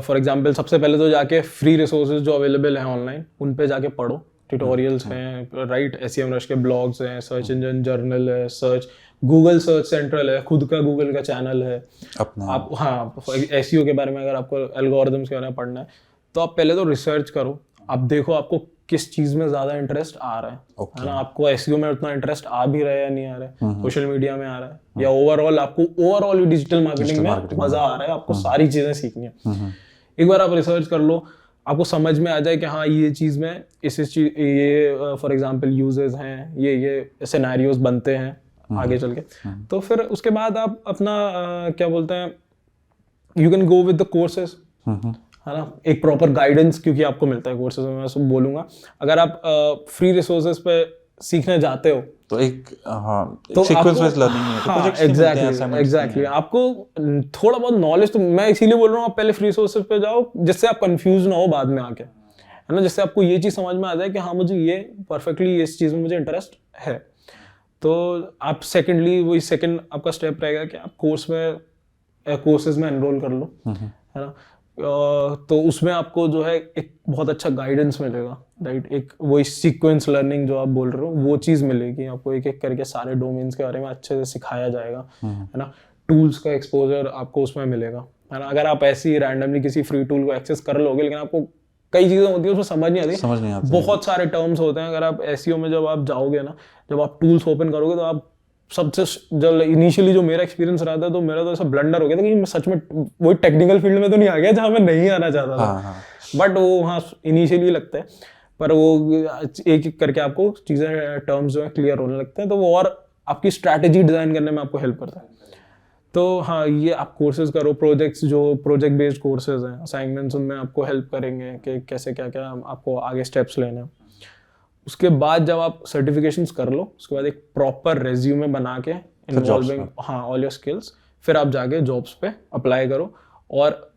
फॉर एग्जांपल सबसे पहले तो जाके फ्री रिसोर्सेज जो अवेलेबल हैं ऑनलाइन उन पे जाके पढ़ो, ट्यूटोरियल्स हैं राइट, SEMrush के ब्लॉग्स हैं, सर्च इंजन जर्नल है, सर्च गूगल सर्च सेंट्रल है, खुद का गूगल का चैनल है अपना। आप हाँ SEO के बारे में अगर आपको एल्गोरिथम्स के बारे में पढ़ना है तो आप पहले तो रिसर्च करो, आप देखो आपको किस चीज में ज्यादा इंटरेस्ट आ रहा है ना, आपको SEO में उतना इंटरेस्ट आ भी रहा है या नहीं आ रहा है, सोशल मीडिया में आ रहा है या ओवरऑल आपको ओवरऑल डिजिटल मार्केटिंग में मजा आ रहा है, आपको सारी चीजें सीखनी है। एक बार आप रिसर्च कर लो, आपको समझ में आ जाए कि हाँ ये चीज में इस चीज ये फॉर एग्जांपल यूजेस हैं, ये सिनेरियोस बनते हैं आगे चल के, तो फिर उसके बाद आप अपना क्या बोलते हैं you can go with the courses, है ना, एक प्रॉपर गाइडेंस क्योंकि आपको मिलता है कोर्सेज में। मैं सब बोलूंगा अगर आप फ्री रिसोर्सेज पे सीखने जाते हो तो एक सीक्वेंस वाइज लर्निंग है, तो प्रोजेक्ट्स नहीं मिलते हैं, assignments एग्जैक्टली आपको थोड़ा बहुत नॉलेज, तो मैं इसीलिए बोल रहा हूँ आप पहले फ्री रिसोर्सेज पे जाओ जिससे आप कंफ्यूज ना हो बाद में आके, है ना, जिससे आपको ये चीज समझ में आ जाए कि हाँ मुझे ये परफेक्टली इस चीज में मुझे इंटरेस्ट है। तो आप सेकेंडली वही सेकेंड आपका स्टेप रहेगा कि आप कोर्सेज में एनरोल कर लो, है ना, तो उसमें आपको जो है एक बहुत अच्छा गाइडेंस मिलेगा राइट, एक वही सीक्वेंस लर्निंग जो आप बोल रहे हो वो चीज़ मिलेगी आपको, एक एक करके सारे डोमेन्स के बारे में अच्छे से सिखाया जाएगा, है ना, टूल्स का एक्सपोजर आपको उसमें मिलेगा, है ना। अगर आप ऐसे ही रैंडमली किसी फ्री टूल को एक्सेस कर लोगे लेकिन आपको कई चीज़ें होती है उसमें समझ नहीं आती, बहुत सारे टर्म्स होते हैं। अगर आप SEO में जब आप जाओगे ना, जब आप टूल्स ओपन करोगे तो आप सबसे जब इनिशियली जो मेरा एक्सपीरियंस रहा था तो मेरा तो ऐसा ब्लंडर हो गया था कि मैं सच में वही टेक्निकल फील्ड में तो नहीं आ गया जहाँ मैं नहीं आना चाहता था, बट वो हाँ इनिशियली लगता है, पर वो एक एक करके आपको चीज़ें टर्म्स जो है क्लियर होने लगते हैं, तो वो और आपकी स्ट्रैटेजी डिज़ाइन करने में आपको हेल्प करता है। तो हाँ ये आप कोर्सेज करो, प्रोजेक्ट बेस्ड कोर्सेज हैं, असाइनमेंट्स उनमें आपको हेल्प करेंगे कि कैसे क्या क्या आपको आगे स्टेप्स लेने हैं। उसके बाद जब आप सर्टिफिकेशंस कर लो उसके बाद एक प्रॉपर रेज्यूमे बना के इन्वॉल्विंग हाँ ऑल योर स्किल्स, फिर आप जाके जॉब्स पे अप्लाई करो। और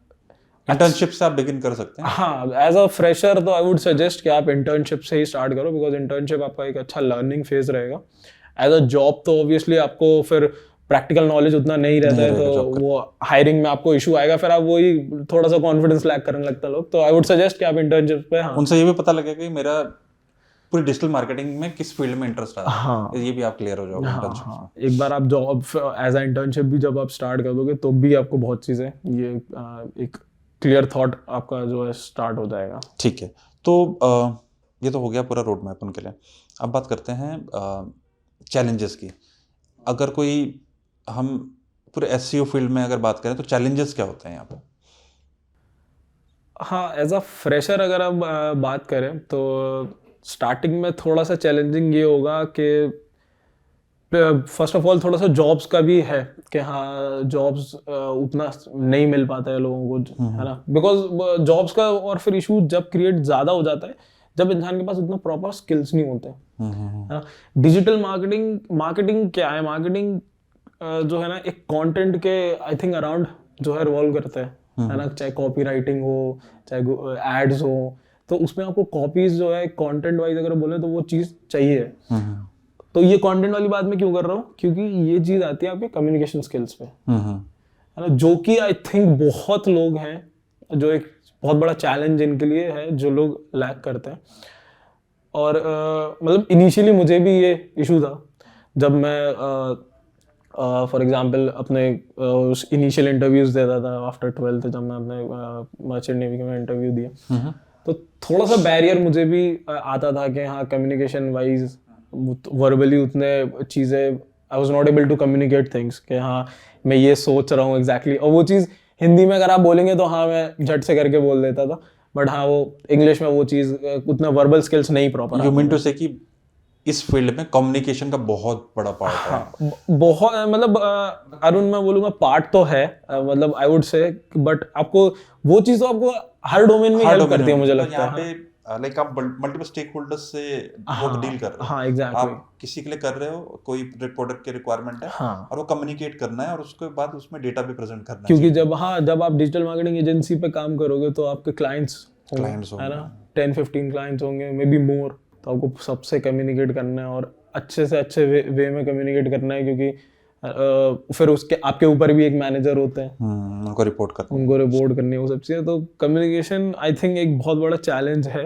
इंटर्नशिप से आप बिगिन कर सकते हैं। हाँ एज अ फ्रेशर तो आई वुड सजेस्ट कि आप इंटर्नशिप से ही स्टार्ट करो, बिकॉज इंटर्नशिप आपका एक अच्छा लर्निंग फेज रहेगा। एज अ जॉब तो ऑब्वियसली आपको फिर प्रैक्टिकल नॉलेज उतना नहीं रहता है, तो वो हायरिंग में आपको इशू आएगा, फिर आप वही थोड़ा सा कॉन्फिडेंस लैक करने लगता है लोग। तो आई वुड सजेस्ट कि आप इंटर्नशिप पे उनसे ये भी पता लगेगा कि मेरा पूरी डिजिटल मार्केटिंग में किस फील्ड में इंटरेस्ट आ रहा है, ये भी आप क्लियर हो जाओगे इंटर्नशिप में। एक बार आप जॉब एज अ इंटर्नशिप भी जब आप स्टार्ट कर दोगे तो भी आपको बहुत चीज़ें ये एक क्लियर थॉट आपका जो है स्टार्ट हो जाएगा। ठीक है, तो ये तो हो गया पूरा रोड मैप उनके लिए। अब बात करते हैं चैलेंजेस की। अगर कोई हम पूरे SEO फील्ड में अगर बात करें तो चैलेंजेस क्या होते हैं यहाँ पे? हाँ एज अ फ्रेशर अगर आप बात करें तो स्टार्टिंग में थोड़ा सा चैलेंजिंग ये होगा कि फर्स्ट ऑफ ऑल थोड़ा सा जॉब्स का भी है कि हाँ जॉब्स उतना नहीं मिल पाता है लोगों को, है ना, बिकॉज जॉब्स का और फिर इशू जब क्रिएट ज़्यादा हो जाता है जब इंसान के पास उतना प्रॉपर स्किल्स नहीं होते, है ना। डिजिटल मार्केटिंग क्या है, मार्केटिंग जो है ना एक कंटेंट के आई थिंक अराउंड जो है रिवॉल्व करता है ना, चाहे कॉपी राइटिंग हो चाहे एड्स हो, तो उसमें आपको कॉपीज जो है कंटेंट वाइज अगर बोले तो वो चीज़ चाहिए। तो ये कंटेंट वाली बात मैं क्यों कर रहा हूँ, क्योंकि ये चीज़ आती है आपके कम्युनिकेशन स्किल्स पे, है ना, जो कि आई थिंक बहुत लोग हैं, जो एक बहुत बड़ा चैलेंज इनके लिए है, जो लोग लैक करते हैं। और मतलब इनिशियली मुझे भी ये इशू था जब मैं फॉर एग्जांपल अपने इनिशियल इंटरव्यूज देता था आफ्टर 12th, जब मैं अपने मर्चेंट नेवी में इंटरव्यू दिया तो थोड़ा सा बैरियर मुझे भी आता था कि हाँ कम्युनिकेशन वाइज वर्बली उतने चीज़ें I was not able to communicate things कि हाँ मैं ये सोच रहा हूँ एग्जैक्टली, और वो चीज़ हिंदी में अगर आप बोलेंगे तो हाँ मैं झट से करके बोल देता था, बट हाँ वो इंग्लिश में वो चीज़ उतना वर्बल स्किल्स नहीं प्रॉपर। यू मीन टू से कि इस फील्ड में कम्युनिकेशन का बहुत बड़ा पार्ट है। हाँ, बहुत मतलब अरुण मैं बोलूँगा पार्ट तो है, मतलब आई वुड से, बट आपको वो चीज़ तो आपको हर डोमेन में हेल्प करती है मुझे लगता है। यहाँ पे लाइक आप मल्टीपल स्टेक होल्डर्स से वो डील कर रहे हो। हाँ एग्जैक्टली, आप किसी के लिए कर रहे हो, कोई प्रोडक्ट की रिक्वायरमेंट है, हाँ, और वो कम्युनिकेट करना है और उसके बाद उसमें डेटा भी प्रेजेंट करना है। क्योंकि जब आप डिजिटल मार्केटिंग एजेंसी पे काम करोगे तो आपके क्लाइंट्स होंगे, है ना, 10-15 क्लाइंट्स होंगे, मे बी मोर, तो आपको सबसे कम्युनिकेट करना है और अच्छे से अच्छे वे में कम्युनिकेट करना है, क्योंकि फिर उसके आपके ऊपर भी एक मैनेजर होते हैं, उनको रिपोर्ट करनी है वो सब चीज़ें। तो कम्युनिकेशन आई थिंक एक बहुत बड़ा चैलेंज है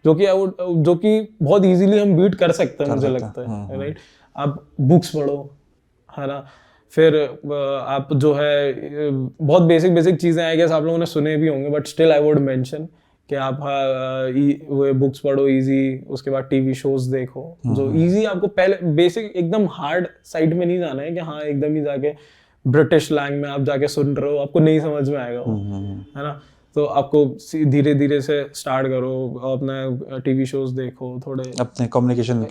जो कि बहुत इजीली हम बीट कर सकते हैं मुझे लगता है, राइट। आप बुक्स पढ़ो, है ना, फिर आप जो है बहुत बेसिक चीज़ें आई गेस आप लोगों ने सुने भी होंगे, but still I would mention कि आप वो बुक्स पढ़ो इजी, उसके बाद टीवी शोज देखो जो इजी, आपको पहले बेसिक एकदम हार्ड साइड में नहीं जाना है कि हाँ एकदम ही जाके ब्रिटिश लैंग्वेज में आप जाके सुन रहे हो, आपको नहीं समझ में आएगा वो, है ना। तो आपको धीरे धीरे से स्टार्ट करो, अपना टीवी शोज देखो, थोड़े अपने कम्युनिकेशन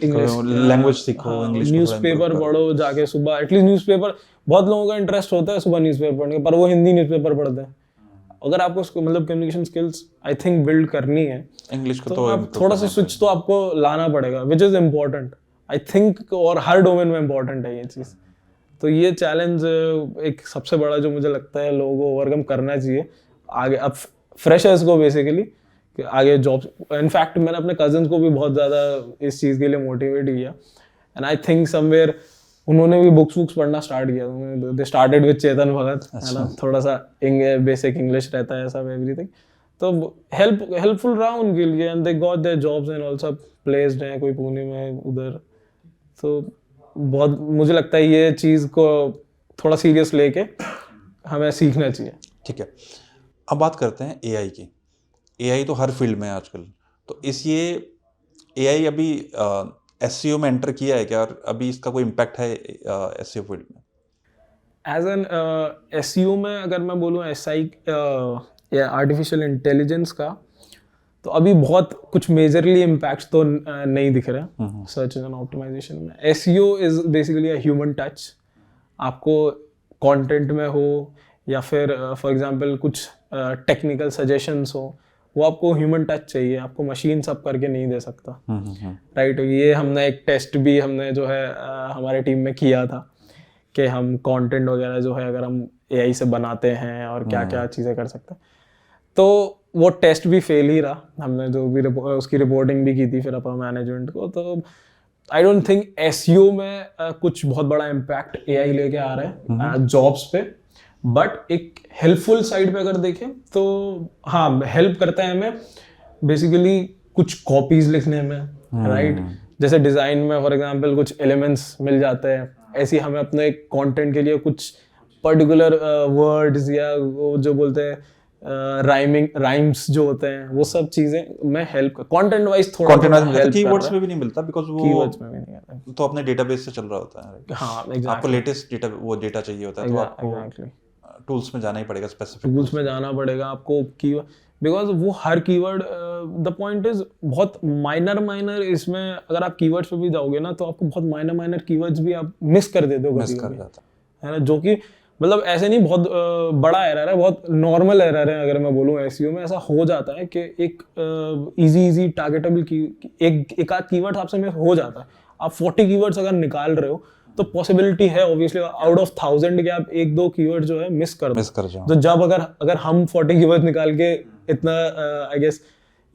लैंग्वेज सीखो, इंग्लिश न्यूज़पेपर पढ़ो जाके सुबह, एटलीस्ट न्यूज़पेपर, बहुत लोगों का इंटरेस्ट होता है सुबह न्यूज़पेपर पढ़ने का, पर वो हिंदी न्यूज़पेपर पढ़ते हैं। अगर आपको उसको मतलब communication skills I think build करनी है इंग्लिश को, तो आप थोड़ा सा स्विच तो आपको लाना पड़ेगा, which is important I think, और हर डोमेन में इम्पोर्टेंट है ये चीज़। तो ये चैलेंज एक सबसे बड़ा जो मुझे लगता है लोगों को ओवरकम करना चाहिए आगे, अब फ्रेशर्स को बेसिकली कि आगे जॉब। इनफैक्ट मैंने अपने कजन्स को भी बहुत ज़्यादा इस चीज़ के लिए मोटिवेट किया, एंड आई थिंक समवेयर उन्होंने भी बुक्स पढ़ना स्टार्ट किया। They started with Chetan Bhagat, है ना, थोड़ा सा बेसिक इंग्लिश रहता है सब एवरीथिंग, तो हेल्पफुल रहा उनके लिए, and they got their jobs and also placed हैं, कोई पुणे में उधर। तो बहुत मुझे लगता है ये चीज़ को थोड़ा सीरियस लेके हमें सीखना चाहिए। ठीक है, अब बात करते हैं एआई की। एआई तो हर फील्ड में है आजकल, तो एआई अभी एसईओ में एंटर किया है क्या, और अभी इसका कोई इम्पैक्ट है एसईओ फील्ड में? एज एन एसईओ में अगर मैं बोलूँ एसआई या आर्टिफिशियल इंटेलिजेंस का, तो अभी बहुत कुछ मेजरली इम्पैक्ट तो नहीं दिख रहा सर्च एंड ऑप्टिमाइजेशन में। SEO is basically a human touch. आपको कंटेंट में हो या फिर फॉर एग्जांपल कुछ टेक्निकल सजेशंस हो, वो आपको ह्यूमन टच चाहिए, आपको मशीन सब करके नहीं दे सकता, राइट। ये हमने एक टेस्ट भी हमने जो है हमारे टीम में किया था कि हम कंटेंट वगैरह जो है अगर हम एआई से बनाते हैं और क्या क्या चीज़ें कर सकते हैं, तो वो टेस्ट भी फेल ही रहा। हमने जो भी उसकी रिपोर्टिंग भी की थी फिर अपना मैनेजमेंट को। तो आई डोंट थिंक एसईओ में कुछ बहुत बड़ा इम्पैक्ट एआई लेके आ रहा है जॉब्स पे, बट एक हेल्पफुल साइड पे अगर देखें तो हाँ हेल्प करता है हमें बेसिकली कुछ कॉपीज लिखने में, राइट। जैसे डिज़ाइन में फॉर एग्जांपल कुछ एलिमेंट्स मिल जाते हैं, ऐसे ही हमें अपने कंटेंट के लिए कुछ पर्टिकुलर वर्ड्स या वो जो बोलते हैं राइम्स जो होते हैं, वो सब चीजें मैं हेल्प कंटेंट वाइज थोड़ा कीवर्ड्स में भी नहीं मिलता, बिकॉज़ वो कीवर्ड्स में भी नहीं आता, तो अपने डेटाबेस से चल रहा होता है। हाँ exactly. आपको लेटेस्ट डेटा चाहिए होता है, तो आपको टूल्स में जाना ही पड़ेगा, स्पेसिफिक टूल्स में जाना पड़ेगा आपको कीवर्ड, बिकॉज वो हर कीवर्ड द पॉइंट इज बहुत माइनर इसमें अगर आप कीवर्ड्स पे भी जाओगे ना तो आपको बहुत माइनर कीवर्ड्स भी आप मिस कर देते हो, है ना, जो कि मतलब ऐसे नहीं बहुत बड़ा एरर है, बहुत नॉर्मल एरर है। अगर मैं बोलूँ एसईओ में ऐसा हो जाता है कि एक इजी टारगेटेबल की एक आध कीवर्ड आपसे मिस हो जाता है। आप 40 कीवर्ड्स अगर निकाल रहे हो तो पॉसिबिलिटी है ऑब्वियसली आउट ऑफ 1000 के आप 1-2 कीवर्ड जो है मिस कर जाओ। तो जब अगर हम 40 कीवर्ड निकाल के इतना आई गेस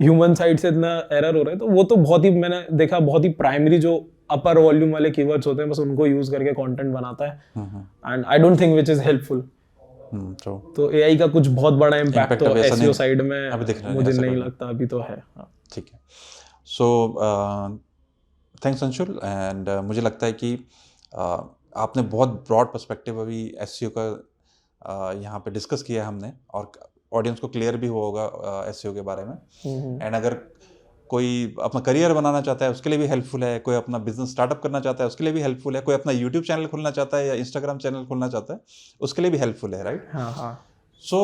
ह्यूमन साइड से इतना एरर हो रहा है, तो वो तो बहुत ही मैंने देखा बहुत ही प्राइमरी जो अपर वॉल्यूम वाले कीवर्ड्स होते हैं बस उनको यूज करके कंटेंट बनाता है, and I don't think which is helpful. तो एआई का कुछ बहुत बड़ा इम्पैक्ट तो एसईओ साइड में मुझे नहीं लगता अभी तो है। ठीक है, सो थैंक्स अंशुल, एंड मुझे लगता है कि आपने बहुत ब्रॉड पर्सपेक्टिव अभी एसईओ का यहाँ पे डिस्कस किया है हमने, और ऑडियंस को क्लियर भी हुआ होगा एसईओ के बारे में। एंड अगर कोई अपना करियर बनाना चाहता है उसके लिए भी हेल्पफुल है, कोई अपना बिजनेस स्टार्टअप करना चाहता है उसके लिए भी हेल्पफुल है, कोई अपना यूट्यूब चैनल खोलना चाहता है या इंस्टाग्राम चैनल खोलना चाहता है उसके लिए भी हेल्पफुल है, राइट? हाँ हाँ। सो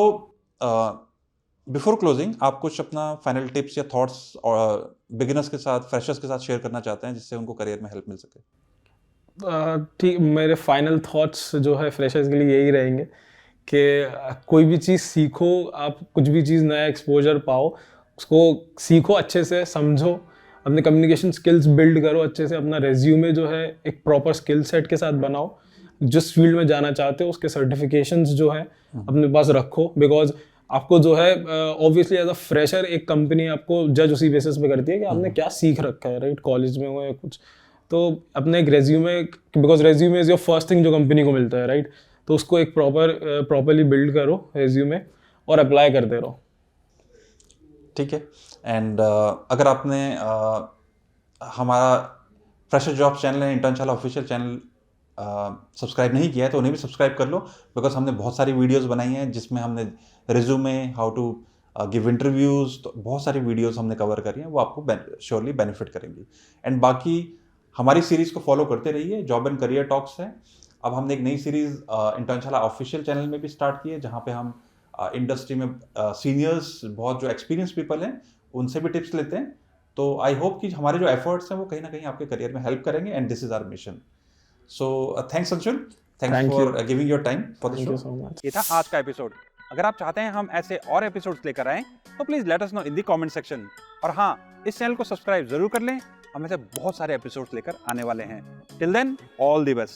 बिफोर क्लोजिंग आप कुछ अपना फाइनल टिप्स या थॉट्स और बिगिनर्स के साथ, फ्रेशर्स के साथ शेयर करना चाहते हैं जिससे उनको करियर में हेल्प मिल सके? ठीक, मेरे फाइनल थॉट्स जो है फ्रेशर्स के लिए यही रहेंगे कि कोई भी चीज़ सीखो, आप कुछ भी चीज़ नया एक्सपोजर पाओ, उसको सीखो, अच्छे से समझो, अपने कम्युनिकेशन स्किल्स बिल्ड करो अच्छे से, अपना रेज्यूमे जो है एक प्रॉपर स्किल सेट के साथ बनाओ, जिस फील्ड में जाना चाहते हो उसके सर्टिफिकेशंस जो है अपने पास रखो, बिकॉज आपको जो है ऑब्वियसली एज अ फ्रेशर एक कंपनी आपको जज उसी बेसिस पे करती है कि आपने क्या सीख रखा है, राइट, कॉलेज में हो या कुछ। तो अपने एक resume, because resume is your first thing जो कंपनी को मिलता है, राइट, तो उसको एक प्रॉपरली बिल्ड करो रेज्यूमे और अप्लाई करते रहो। ठीक है। एंड अगर आपने हमारा फ्रेशर जॉब चैनल है इंटर्नशाला ऑफिशियल चैनल सब्सक्राइब नहीं किया है तो उन्हें भी सब्सक्राइब कर लो, बिकॉज हमने बहुत सारी वीडियोस बनाई हैं जिसमें हमने resume, how to give interviews, तो बहुत सारी वीडियोस हमने कवर करी हैं, वो आपको श्योरली बेनिफिट करेंगी। एंड बाकी हमारी सीरीज़ को फॉलो करते रहिए, जॉब एंड करियर टॉक्स है। अब हमने एक नई सीरीज़ इंटर्नशाला ऑफिशियल चैनल में भी स्टार्ट की है जहाँ पे हम इंडस्ट्री में सीनियर्स, बहुत जो एक्सपीरियंस पीपल हैं उनसे भी टिप्स लेते हैं। तो आई होप कि हमारे जो एफर्ट्स हैं वो कहीं ना कहीं आपके करियर में हेल्प करेंगे, and this is our mission. So thanks Anshul, thanks Thank for giving your time for the thank you show. So much. ये था आज का एपिसोड। अगर आप चाहते हैं हम ऐसे और एपिसोड्स लेकर आएं तो please let us know in the comment section. और हाँ, इस चैनल को सब्सक्राइब जरूर कर लें, हम ऐसे बहुत सारे एपिसोड्स लेकर आने वाले हैं। Till then, all the best.